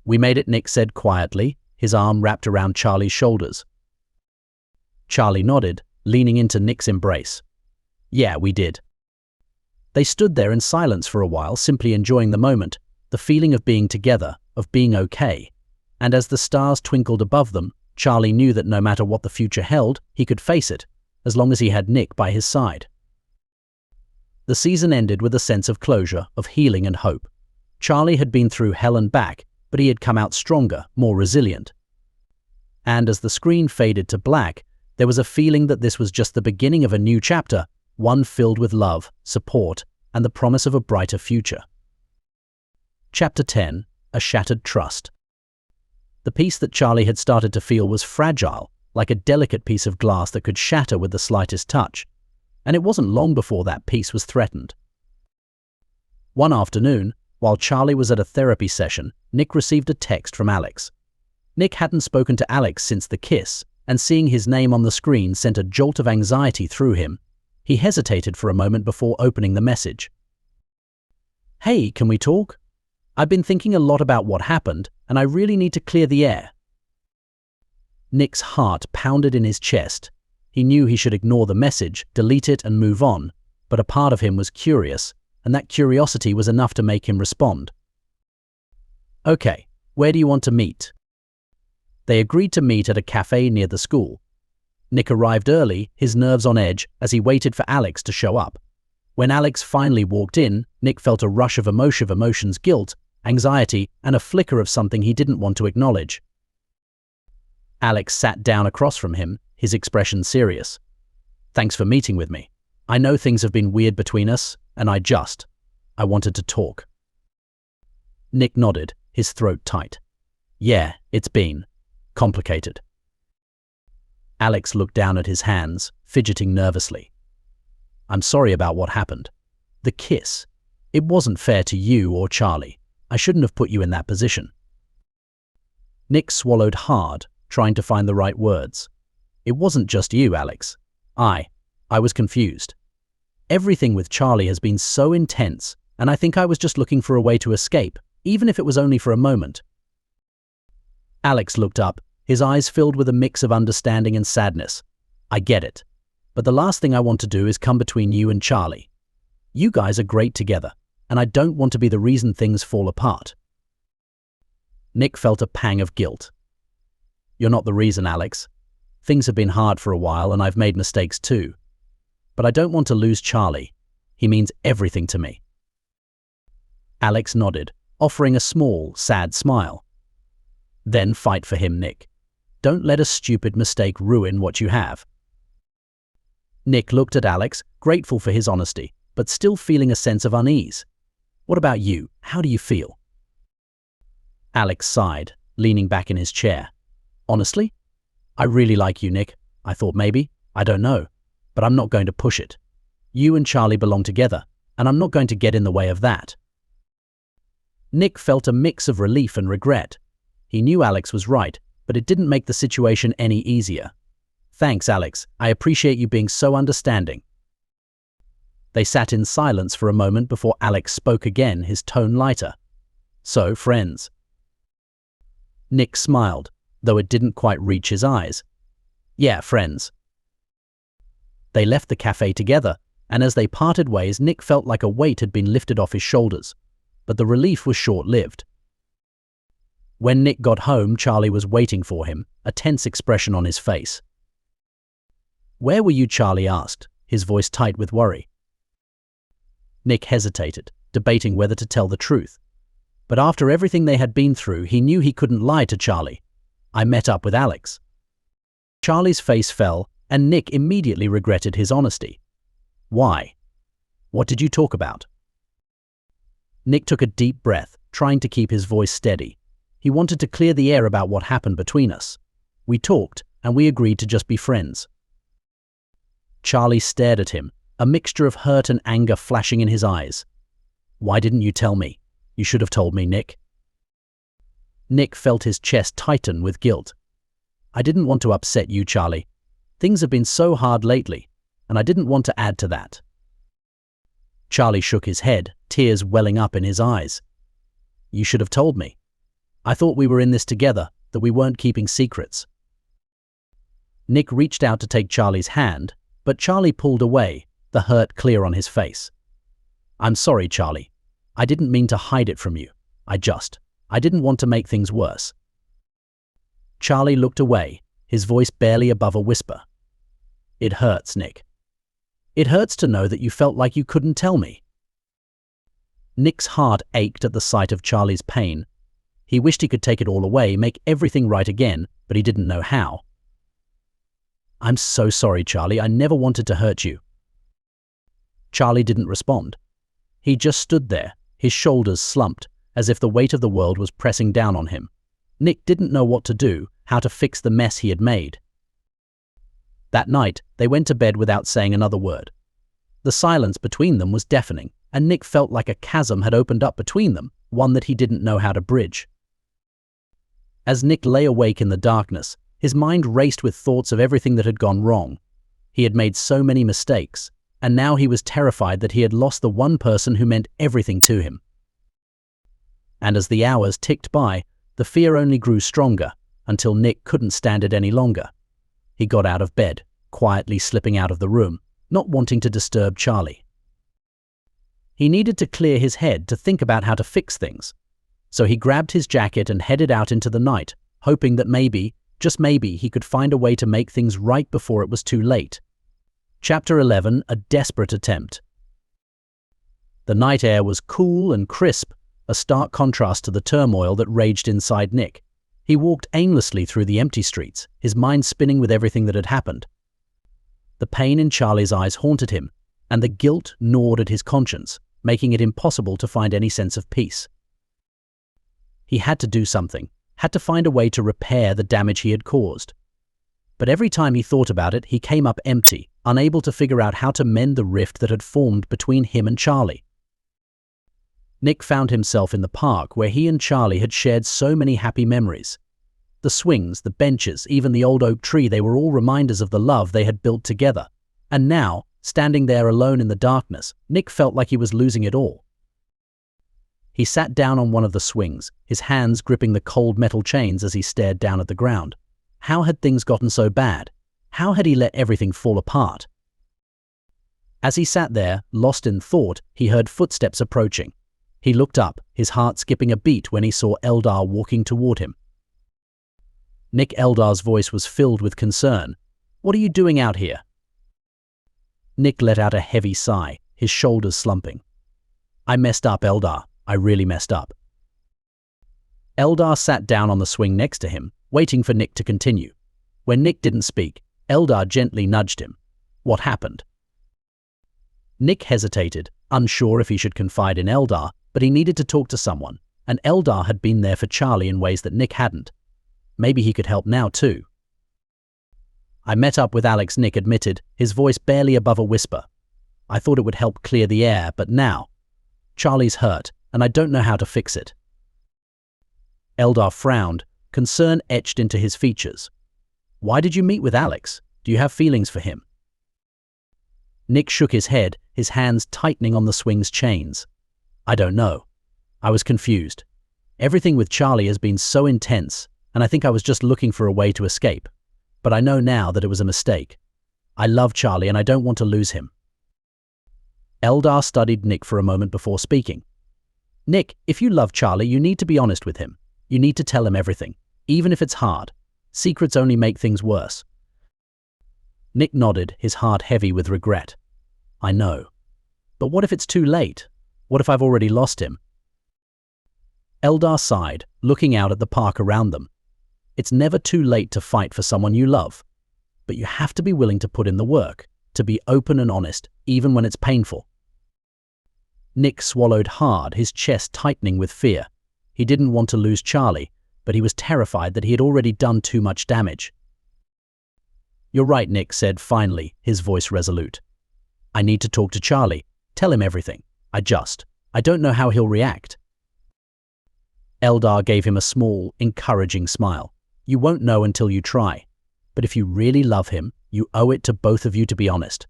"We made it," Nick said quietly, his arm wrapped around Charlie's shoulders. Charlie nodded, leaning into Nick's embrace. "Yeah, we did." They stood there in silence for a while, simply enjoying the moment, the feeling of being together, of being okay. And as the stars twinkled above them, Charlie knew that no matter what the future held, he could face it, as long as he had Nick by his side. The season ended with a sense of closure, of healing and hope. Charlie had been through hell and back, but he had come out stronger, more resilient. And as the screen faded to black, there was a feeling that this was just the beginning of a new chapter, one filled with love, support, and the promise of a brighter future. Chapter 10: A Shattered Trust. The peace that Charlie had started to feel was fragile, like a delicate piece of glass that could shatter with the slightest touch. And it wasn't long before that peace was threatened. One afternoon, while Charlie was at a therapy session, Nick received a text from Alex. Nick hadn't spoken to Alex since the kiss, and seeing his name on the screen sent a jolt of anxiety through him. He hesitated for a moment before opening the message. "Hey, can we talk? I've been thinking a lot about what happened, and I really need to clear the air." Nick's heart pounded in his chest. He knew he should ignore the message, delete it and move on, but a part of him was curious, and that curiosity was enough to make him respond. "Okay, where do you want to meet?" They agreed to meet at a cafe near the school. Nick arrived early, his nerves on edge, as he waited for Alex to show up. When Alex finally walked in, Nick felt a rush of emotions, guilt, anxiety, and a flicker of something he didn't want to acknowledge. Alex sat down across from him, his expression serious. "Thanks for meeting with me. I know things have been weird between us, and I wanted to talk." Nick nodded, his throat tight. "Yeah, it's been complicated." Alex looked down at his hands, fidgeting nervously. "I'm sorry about what happened. The kiss. It wasn't fair to you or Charlie. I shouldn't have put you in that position." Nick swallowed hard, trying to find the right words. "It wasn't just you, Alex. I was confused. Everything with Charlie has been so intense, and I think I was just looking for a way to escape, even if it was only for a moment." Alex looked up, his eyes filled with a mix of understanding and sadness. "I get it. But the last thing I want to do is come between you and Charlie. You guys are great together, and I don't want to be the reason things fall apart." Nick felt a pang of guilt. "You're not the reason, Alex. Things have been hard for a while, and I've made mistakes too. But I don't want to lose Charlie. He means everything to me." Alex nodded, offering a small, sad smile. "Then fight for him, Nick. Don't let a stupid mistake ruin what you have." Nick looked at Alex, grateful for his honesty, but still feeling a sense of unease. "What about you? How do you feel?" Alex sighed, leaning back in his chair. "Honestly, I really like you, Nick. I thought maybe, I don't know, but I'm not going to push it. You and Charlie belong together, and I'm not going to get in the way of that." Nick felt a mix of relief and regret. He knew Alex was right, but it didn't make the situation any easier. "Thanks, Alex. I appreciate you being so understanding." They sat in silence for a moment before Alex spoke again, his tone lighter. "So, friends?" Nick smiled, though it didn't quite reach his eyes. "Yeah, friends." They left the cafe together, and as they parted ways, Nick felt like a weight had been lifted off his shoulders. But the relief was short-lived. When Nick got home, Charlie was waiting for him, a tense expression on his face. "Where were you?" Charlie asked, his voice tight with worry. Nick hesitated, debating whether to tell the truth. But after everything they had been through, he knew he couldn't lie to Charlie. "I met up with Alex." Charlie's face fell, and Nick immediately regretted his honesty. "Why? What did you talk about?" Nick took a deep breath, trying to keep his voice steady. He wanted to clear the air about what happened between us. "We talked, and we agreed to just be friends." Charlie stared at him, a mixture of hurt and anger flashing in his eyes. "Why didn't you tell me? You should have told me, Nick." Nick felt his chest tighten with guilt. I didn't want to upset you, Charlie. Things have been so hard lately, and I didn't want to add to that. Charlie shook his head, tears welling up in his eyes. You should have told me. I thought we were in this together, that we weren't keeping secrets. Nick reached out to take Charlie's hand, but Charlie pulled away, the hurt clear on his face. I'm sorry, Charlie. I didn't mean to hide it from you. I didn't want to make things worse. Charlie looked away, his voice barely above a whisper. It hurts, Nick. It hurts to know that you felt like you couldn't tell me. Nick's heart ached at the sight of Charlie's pain. He wished he could take it all away, make everything right again, but he didn't know how. I'm so sorry, Charlie. I never wanted to hurt you. Charlie didn't respond. He just stood there, his shoulders slumped, as if the weight of the world was pressing down on him. Nick didn't know what to do, how to fix the mess he had made. That night, they went to bed without saying another word. The silence between them was deafening, and Nick felt like a chasm had opened up between them, one that he didn't know how to bridge. As Nick lay awake in the darkness, his mind raced with thoughts of everything that had gone wrong. He had made so many mistakes, and now he was terrified that he had lost the one person who meant everything to him. And as the hours ticked by, the fear only grew stronger, until Nick couldn't stand it any longer. He got out of bed, quietly slipping out of the room, not wanting to disturb Charlie. He needed to clear his head to think about how to fix things. So he grabbed his jacket and headed out into the night, hoping that maybe, just maybe, he could find a way to make things right before it was too late. Chapter 11, A Desperate Attempt. The night air was cool and crisp, a stark contrast to the turmoil that raged inside Nick. He walked aimlessly through the empty streets, his mind spinning with everything that had happened. The pain in Charlie's eyes haunted him, and the guilt gnawed at his conscience, making it impossible to find any sense of peace. He had to do something, had to find a way to repair the damage he had caused. But every time he thought about it, he came up empty, unable to figure out how to mend the rift that had formed between him and Charlie. Nick found himself in the park where he and Charlie had shared so many happy memories. The swings, the benches, even the old oak tree, they were all reminders of the love they had built together. And now, standing there alone in the darkness, Nick felt like he was losing it all. He sat down on one of the swings, his hands gripping the cold metal chains as he stared down at the ground. How had things gotten so bad? How had he let everything fall apart? As he sat there, lost in thought, he heard footsteps approaching. He looked up, his heart skipping a beat when he saw Eldar walking toward him. Nick Eldar's voice was filled with concern. What are you doing out here? Nick let out a heavy sigh, his shoulders slumping. I messed up, Eldar. I really messed up. Eldar sat down on the swing next to him, waiting for Nick to continue. When Nick didn't speak, Eldar gently nudged him. What happened? Nick hesitated, unsure if he should confide in Eldar, but he needed to talk to someone, and Eldar had been there for Charlie in ways that Nick hadn't. Maybe he could help now too. I met up with Alex, Nick admitted, his voice barely above a whisper. I thought it would help clear the air, but now, Charlie's hurt, and I don't know how to fix it. Eldar frowned, concern etched into his features. Why did you meet with Alex? Do you have feelings for him? Nick shook his head, his hands tightening on the swing's chains. I don't know. I was confused. Everything with Charlie has been so intense, and I think I was just looking for a way to escape. But I know now that it was a mistake. I love Charlie and I don't want to lose him. Eldar studied Nick for a moment before speaking. Nick, if you love Charlie, you need to be honest with him. You need to tell him everything, even if it's hard. Secrets only make things worse. Nick nodded, his heart heavy with regret. I know. But what if it's too late? What if I've already lost him? Eldar sighed, looking out at the park around them. It's never too late to fight for someone you love. But you have to be willing to put in the work, to be open and honest, even when it's painful. Nick swallowed hard, his chest tightening with fear. He didn't want to lose Charlie, but he was terrified that he had already done too much damage. You're right, Nick said finally, his voice resolute. I need to talk to Charlie, tell him everything. I don't know how he'll react. Eldar gave him a small, encouraging smile. You won't know until you try. But if you really love him, you owe it to both of you to be honest.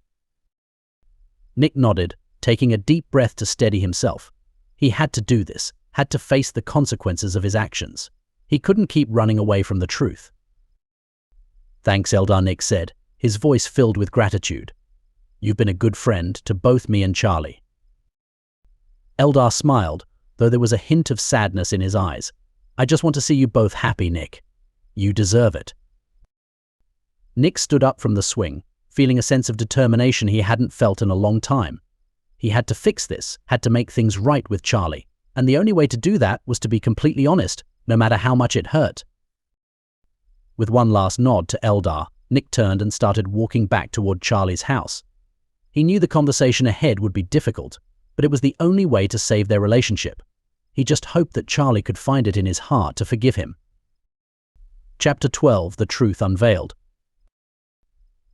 Nick nodded, taking a deep breath to steady himself. He had to do this, had to face the consequences of his actions. He couldn't keep running away from the truth. Thanks, Eldar, Nick said, his voice filled with gratitude. You've been a good friend to both me and Charlie. Eldar smiled, though there was a hint of sadness in his eyes. I just want to see you both happy, Nick. You deserve it. Nick stood up from the swing, feeling a sense of determination he hadn't felt in a long time. He had to fix this, had to make things right with Charlie, and the only way to do that was to be completely honest, no matter how much it hurt. With one last nod to Eldar, Nick turned and started walking back toward Charlie's house. He knew the conversation ahead would be difficult, but it was the only way to save their relationship. He just hoped that Charlie could find it in his heart to forgive him. Chapter 12: The Truth Unveiled.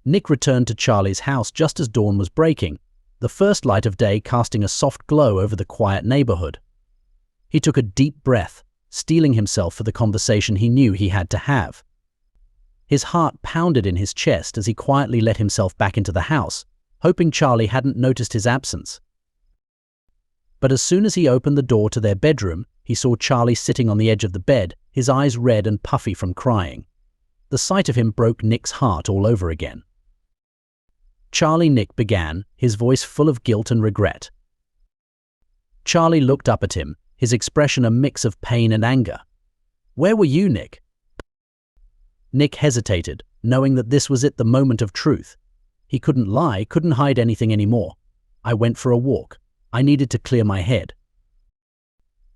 Nick returned to Charlie's house just as dawn was breaking, the first light of day casting a soft glow over the quiet neighborhood. He took a deep breath, steeling himself for the conversation he knew he had to have. His heart pounded in his chest as he quietly let himself back into the house, hoping Charlie hadn't noticed his absence. But as soon as he opened the door to their bedroom, he saw Charlie sitting on the edge of the bed, his eyes red and puffy from crying. The sight of him broke Nick's heart all over again. Charlie, Nick began, his voice full of guilt and regret. Charlie looked up at him, his expression a mix of pain and anger. Where were you, Nick? Nick hesitated, knowing that this was the moment of truth. He couldn't lie, couldn't hide anything anymore. I went for a walk. I needed to clear my head.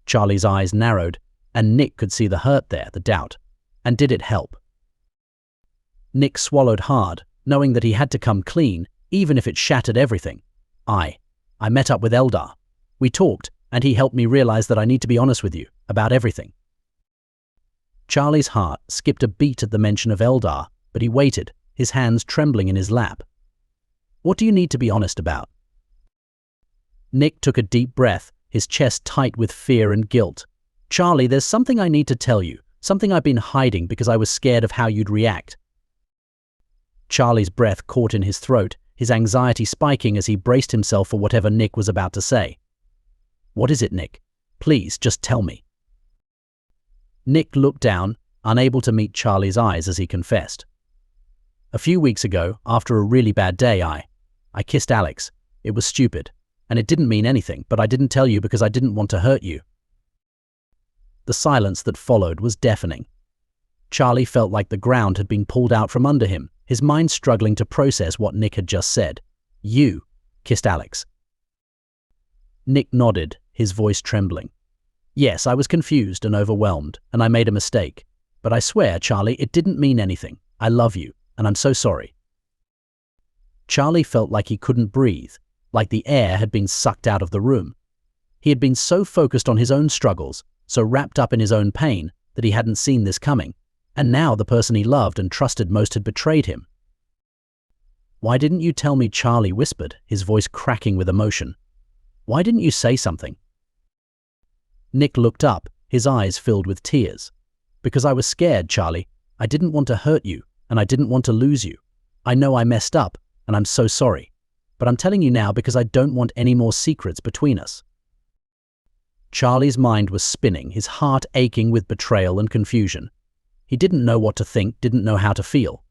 Charlie's eyes narrowed, and Nick could see the hurt there, the doubt. And did it help? Nick swallowed hard, knowing that he had to come clean, even if it shattered everything. I met up with Eldar. We talked, and he helped me realize that I need to be honest with you about everything. Charlie's heart skipped a beat at the mention of Eldar, but he waited, his hands trembling in his lap. What do you need to be honest about? Nick took a deep breath, his chest tight with fear and guilt. Charlie, there's something I need to tell you, something I've been hiding because I was scared of how you'd react. Charlie's breath caught in his throat, his anxiety spiking as he braced himself for whatever Nick was about to say. What is it, Nick? Please, just tell me. Nick looked down, unable to meet Charlie's eyes as he confessed. A few weeks ago, after a really bad day, I kissed Alex. It was stupid, and it didn't mean anything, but I didn't tell you because I didn't want to hurt you. The silence that followed was deafening. Charlie felt like the ground had been pulled out from under him, his mind struggling to process what Nick had just said. You kissed Alex. Nick nodded, his voice trembling. Yes, I was confused and overwhelmed, and I made a mistake. But I swear, Charlie, it didn't mean anything. I love you, and I'm so sorry. Charlie felt like he couldn't breathe, like the air had been sucked out of the room. He had been so focused on his own struggles, so wrapped up in his own pain, that he hadn't seen this coming. And now the person he loved and trusted most had betrayed him. Why didn't you tell me? Charlie whispered, his voice cracking with emotion. Why didn't you say something? Nick looked up, his eyes filled with tears. Because I was scared, Charlie. I didn't want to hurt you, and I didn't want to lose you. I know I messed up, and I'm so sorry. But I'm telling you now because I don't want any more secrets between us. Charlie's mind was spinning, his heart aching with betrayal and confusion. He didn't know what to think, didn't know how to feel.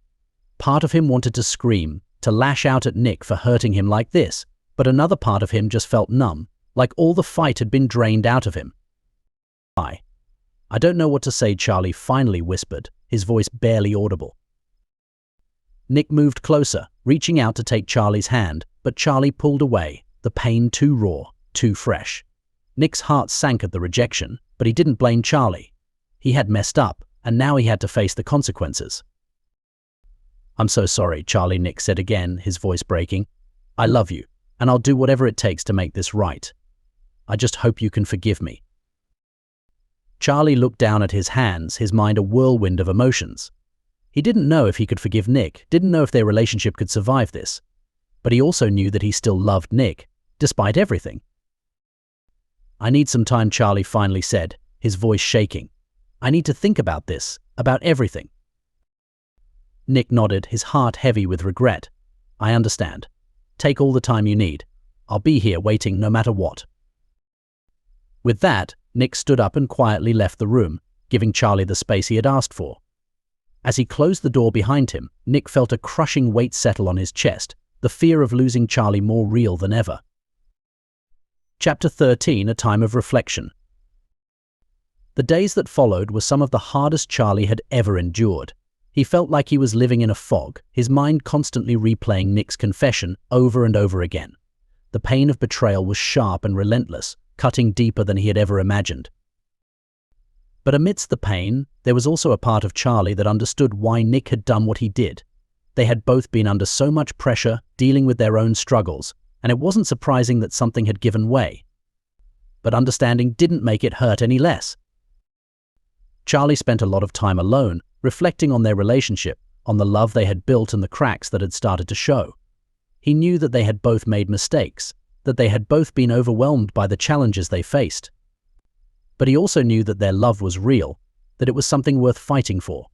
Part of him wanted to scream, to lash out at Nick for hurting him like this, but another part of him just felt numb, like all the fight had been drained out of him. I don't know what to say, Charlie finally whispered, his voice barely audible. Nick moved closer, reaching out to take Charlie's hand, but Charlie pulled away, the pain too raw, too fresh. Nick's heart sank at the rejection, but he didn't blame Charlie. He had messed up, and now he had to face the consequences. I'm so sorry, Charlie, Nick said again, his voice breaking. I love you, and I'll do whatever it takes to make this right. I just hope you can forgive me. Charlie looked down at his hands, his mind a whirlwind of emotions. He didn't know if he could forgive Nick, didn't know if their relationship could survive this. But he also knew that he still loved Nick, despite everything. I need some time, Charlie finally said, his voice shaking. "I need to think about this, about everything." Nick nodded, his heart heavy with regret. "I understand. Take all the time you need. I'll be here waiting no matter what." With that, Nick stood up and quietly left the room, giving Charlie the space he had asked for. As he closed the door behind him, Nick felt a crushing weight settle on his chest, the fear of losing Charlie more real than ever. Chapter 13, A Time of Reflection. The days that followed were some of the hardest Charlie had ever endured. He felt like he was living in a fog, his mind constantly replaying Nick's confession over and over again. The pain of betrayal was sharp and relentless, cutting deeper than he had ever imagined. But amidst the pain, there was also a part of Charlie that understood why Nick had done what he did. They had both been under so much pressure, dealing with their own struggles, and it wasn't surprising that something had given way. But understanding didn't make it hurt any less. Charlie spent a lot of time alone, reflecting on their relationship, on the love they had built and the cracks that had started to show. He knew that they had both made mistakes, that they had both been overwhelmed by the challenges they faced. But he also knew that their love was real, that it was something worth fighting for.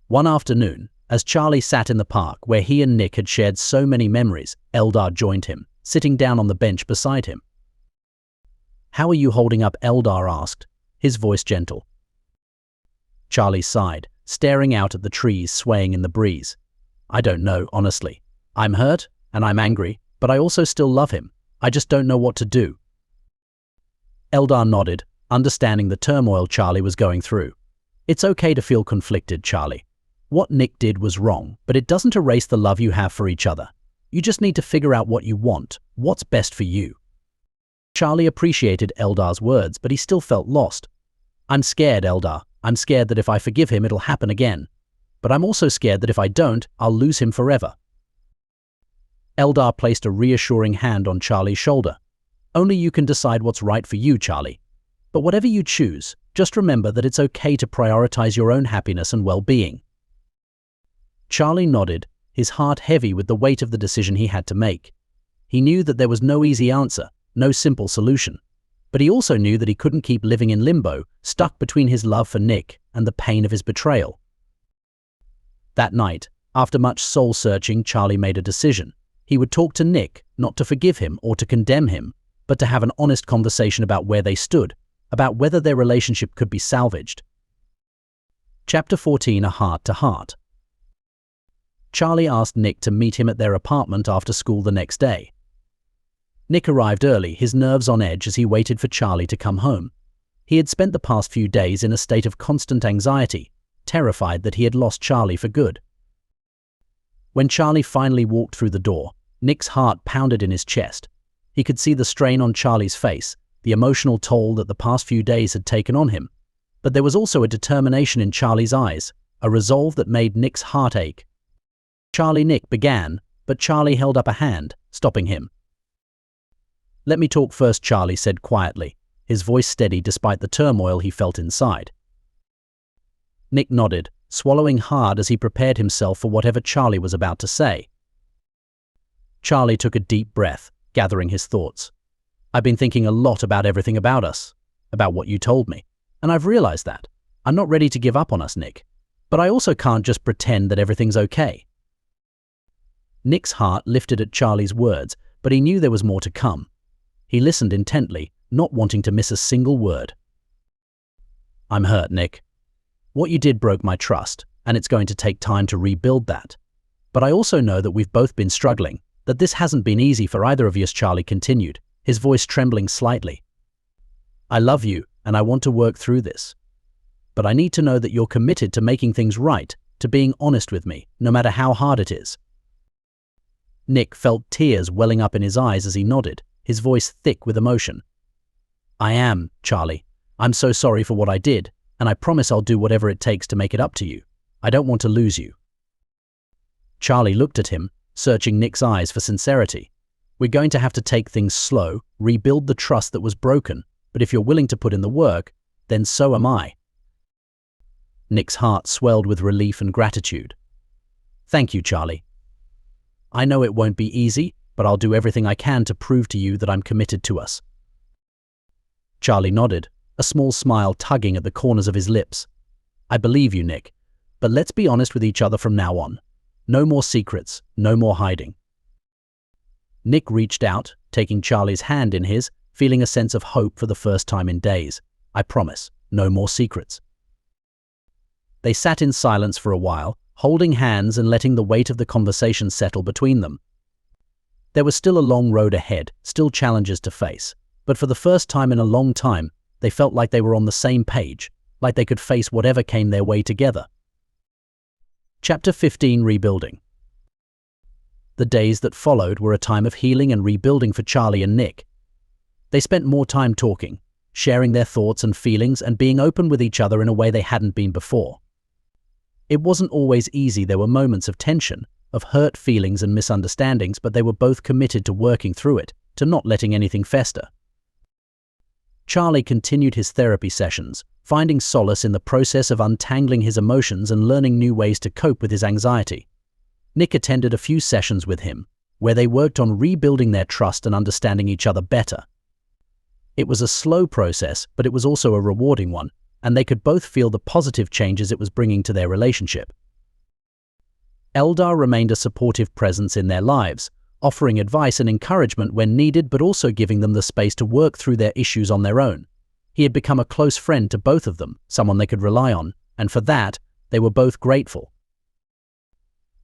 One afternoon, as Charlie sat in the park where he and Nick had shared so many memories, Eldar joined him, sitting down on the bench beside him. "How are you holding up?" Eldar asked, his voice gentle. Charlie sighed, staring out at the trees swaying in the breeze. "I don't know, honestly. I'm hurt, and I'm angry, but I also still love him. I just don't know what to do." Eldar nodded, understanding the turmoil Charlie was going through. "It's okay to feel conflicted, Charlie. What Nick did was wrong, but it doesn't erase the love you have for each other. You just need to figure out what you want, what's best for you." Charlie appreciated Eldar's words, but he still felt lost. "I'm scared, Eldar. I'm scared that if I forgive him, it'll happen again. But I'm also scared that if I don't, I'll lose him forever." Eldar placed a reassuring hand on Charlie's shoulder. "Only you can decide what's right for you, Charlie. But whatever you choose, just remember that it's okay to prioritize your own happiness and well-being." Charlie nodded, his heart heavy with the weight of the decision he had to make. He knew that there was no easy answer, no simple solution. But he also knew that he couldn't keep living in limbo, stuck between his love for Nick and the pain of his betrayal. That night, after much soul-searching, Charlie made a decision. He would talk to Nick, not to forgive him or to condemn him, but to have an honest conversation about where they stood, about whether their relationship could be salvaged. Chapter 14, A Heart-to-Heart. Charlie asked Nick to meet him at their apartment after school the next day. Nick arrived early, his nerves on edge as he waited for Charlie to come home. He had spent the past few days in a state of constant anxiety, terrified that he had lost Charlie for good. When Charlie finally walked through the door, Nick's heart pounded in his chest. He could see the strain on Charlie's face, the emotional toll that the past few days had taken on him. But there was also a determination in Charlie's eyes, a resolve that made Nick's heart ache. Nick began, but Charlie held up a hand, stopping him. "Let me talk first," Charlie said quietly, his voice steady despite the turmoil he felt inside. Nick nodded, swallowing hard as he prepared himself for whatever Charlie was about to say. Charlie took a deep breath, gathering his thoughts. "I've been thinking a lot about everything about us, about what you told me, and I've realized that. I'm not ready to give up on us, Nick, but I also can't just pretend that everything's okay." Nick's heart lifted at Charlie's words, but he knew there was more to come. He listened intently, not wanting to miss a single word. "I'm hurt, Nick. What you did broke my trust, and it's going to take time to rebuild that. But I also know that we've both been struggling, that this hasn't been easy for either of us," Charlie continued, his voice trembling slightly. "I love you, and I want to work through this. But I need to know that you're committed to making things right, to being honest with me, no matter how hard it is." Nick felt tears welling up in his eyes as he nodded, his voice thick with emotion. "I am, Charlie. I'm so sorry for what I did, and I promise I'll do whatever it takes to make it up to you. I don't want to lose you." Charlie looked at him, searching Nick's eyes for sincerity. "We're going to have to take things slow, rebuild the trust that was broken, but if you're willing to put in the work, then so am I." Nick's heart swelled with relief and gratitude. "Thank you, Charlie. I know it won't be easy, but I'll do everything I can to prove to you that I'm committed to us." Charlie nodded, a small smile tugging at the corners of his lips. "I believe you, Nick, but let's be honest with each other from now on. No more secrets, no more hiding." Nick reached out, taking Charlie's hand in his, feeling a sense of hope for the first time in days. "I promise, no more secrets." They sat in silence for a while, holding hands and letting the weight of the conversation settle between them. There was still a long road ahead, still challenges to face, but for the first time in a long time, they felt like they were on the same page, like they could face whatever came their way together. Chapter 15: Rebuilding. The days that followed were a time of healing and rebuilding for Charlie and Nick. They spent more time talking, sharing their thoughts and feelings and being open with each other in a way they hadn't been before. It wasn't always easy. There were moments of tension, of hurt feelings and misunderstandings, but they were both committed to working through it, to not letting anything fester. Charlie continued his therapy sessions, finding solace in the process of untangling his emotions and learning new ways to cope with his anxiety. Nick attended a few sessions with him, where they worked on rebuilding their trust and understanding each other better. It was a slow process, but it was also a rewarding one, and they could both feel the positive changes it was bringing to their relationship. Eldar remained a supportive presence in their lives, offering advice and encouragement when needed, but also giving them the space to work through their issues on their own. He had become a close friend to both of them, someone they could rely on, and for that, they were both grateful.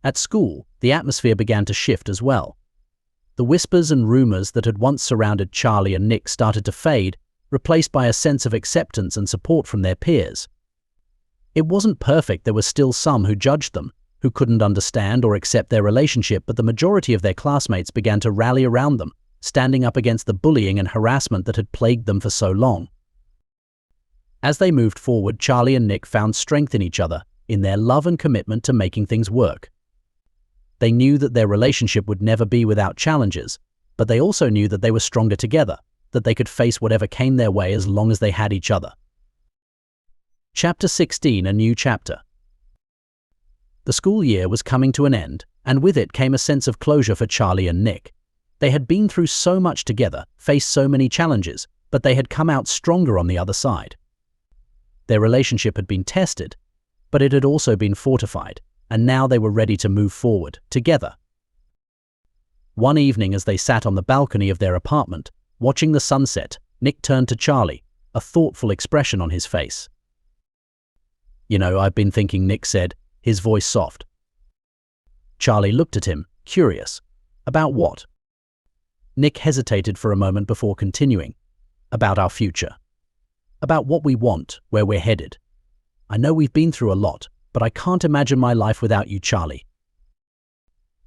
At school, the atmosphere began to shift as well. The whispers and rumors that had once surrounded Charlie and Nick started to fade, replaced by a sense of acceptance and support from their peers. It wasn't perfect. There were still some who judged them, who couldn't understand or accept their relationship, but the majority of their classmates began to rally around them, standing up against the bullying and harassment that had plagued them for so long. As they moved forward, Charlie and Nick found strength in each other, in their love and commitment to making things work. They knew that their relationship would never be without challenges, but they also knew that they were stronger together, that they could face whatever came their way as long as they had each other. Chapter 16: A New Chapter. The school year was coming to an end, and with it came a sense of closure for Charlie and Nick. They had been through so much together, faced so many challenges, but they had come out stronger on the other side. Their relationship had been tested, but it had also been fortified, and now they were ready to move forward, together. One evening, as they sat on the balcony of their apartment, watching the sunset, Nick turned to Charlie, a thoughtful expression on his face. "You know, I've been thinking," Nick said, his voice soft. Charlie looked at him, curious. "About what?" Nick hesitated for a moment before continuing. "About our future. About what we want, where we're headed. I know we've been through a lot, but I can't imagine my life without you, Charlie."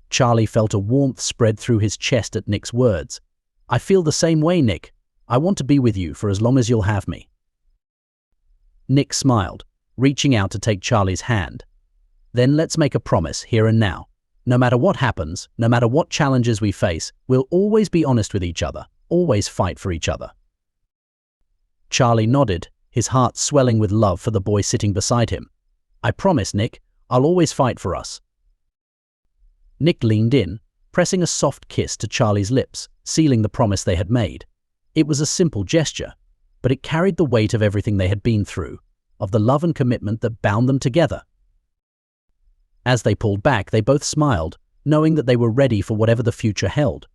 Charlie felt a warmth spread through his chest at Nick's words. "I feel the same way, Nick. I want to be with you for as long as you'll have me." Nick smiled, reaching out to take Charlie's hand. "Then let's make a promise here and now. No matter what happens, no matter what challenges we face, we'll always be honest with each other, always fight for each other." Charlie nodded, his heart swelling with love for the boy sitting beside him. "I promise, Nick, I'll always fight for us." Nick leaned in, pressing a soft kiss to Charlie's lips, sealing the promise they had made. It was a simple gesture, but it carried the weight of everything they had been through, of the love and commitment that bound them together. As they pulled back, they both smiled, knowing that they were ready for whatever the future held.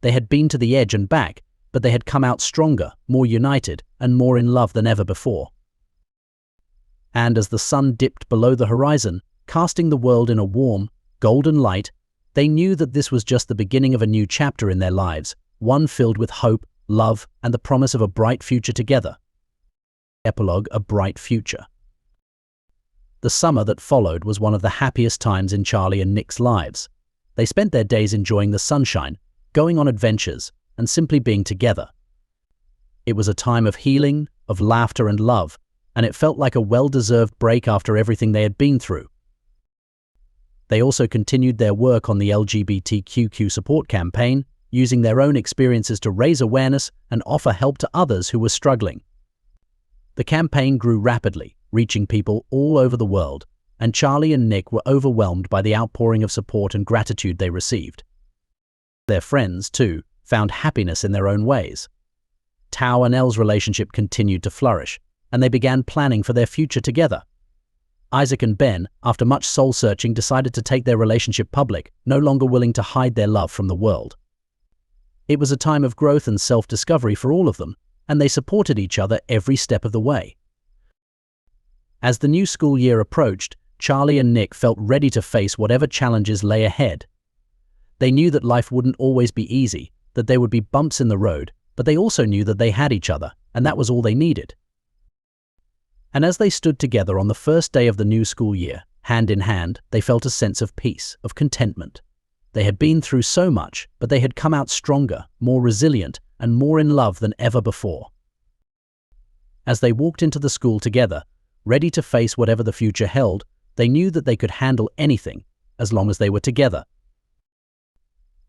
They had been to the edge and back, but they had come out stronger, more united, and more in love than ever before. And as the sun dipped below the horizon, casting the world in a warm, golden light, they knew that this was just the beginning of a new chapter in their lives, one filled with hope, love, and the promise of a bright future together. Epilogue: A Bright Future. The summer that followed was one of the happiest times in Charlie and Nick's lives. They spent their days enjoying the sunshine, going on adventures, and simply being together. It was a time of healing, of laughter and love, and it felt like a well-deserved break after everything they had been through. They also continued their work on the LGBTQ support campaign, using their own experiences to raise awareness and offer help to others who were struggling. The campaign grew rapidly, reaching people all over the world, and Charlie and Nick were overwhelmed by the outpouring of support and gratitude they received. Their friends, too, found happiness in their own ways. Tao and Elle's relationship continued to flourish, and they began planning for their future together. Isaac and Ben, after much soul-searching, decided to take their relationship public, no longer willing to hide their love from the world. It was a time of growth and self-discovery for all of them, and they supported each other every step of the way. As the new school year approached, Charlie and Nick felt ready to face whatever challenges lay ahead. They knew that life wouldn't always be easy, that there would be bumps in the road, but they also knew that they had each other, and that was all they needed. And as they stood together on the first day of the new school year, hand in hand, they felt a sense of peace, of contentment. They had been through so much, but they had come out stronger, more resilient, and more in love than ever before. As they walked into the school together, ready to face whatever the future held, they knew that they could handle anything, as long as they were together.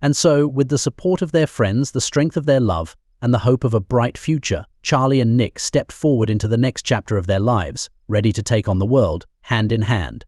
And so, with the support of their friends, the strength of their love, and the hope of a bright future, Charlie and Nick stepped forward into the next chapter of their lives, ready to take on the world, hand in hand.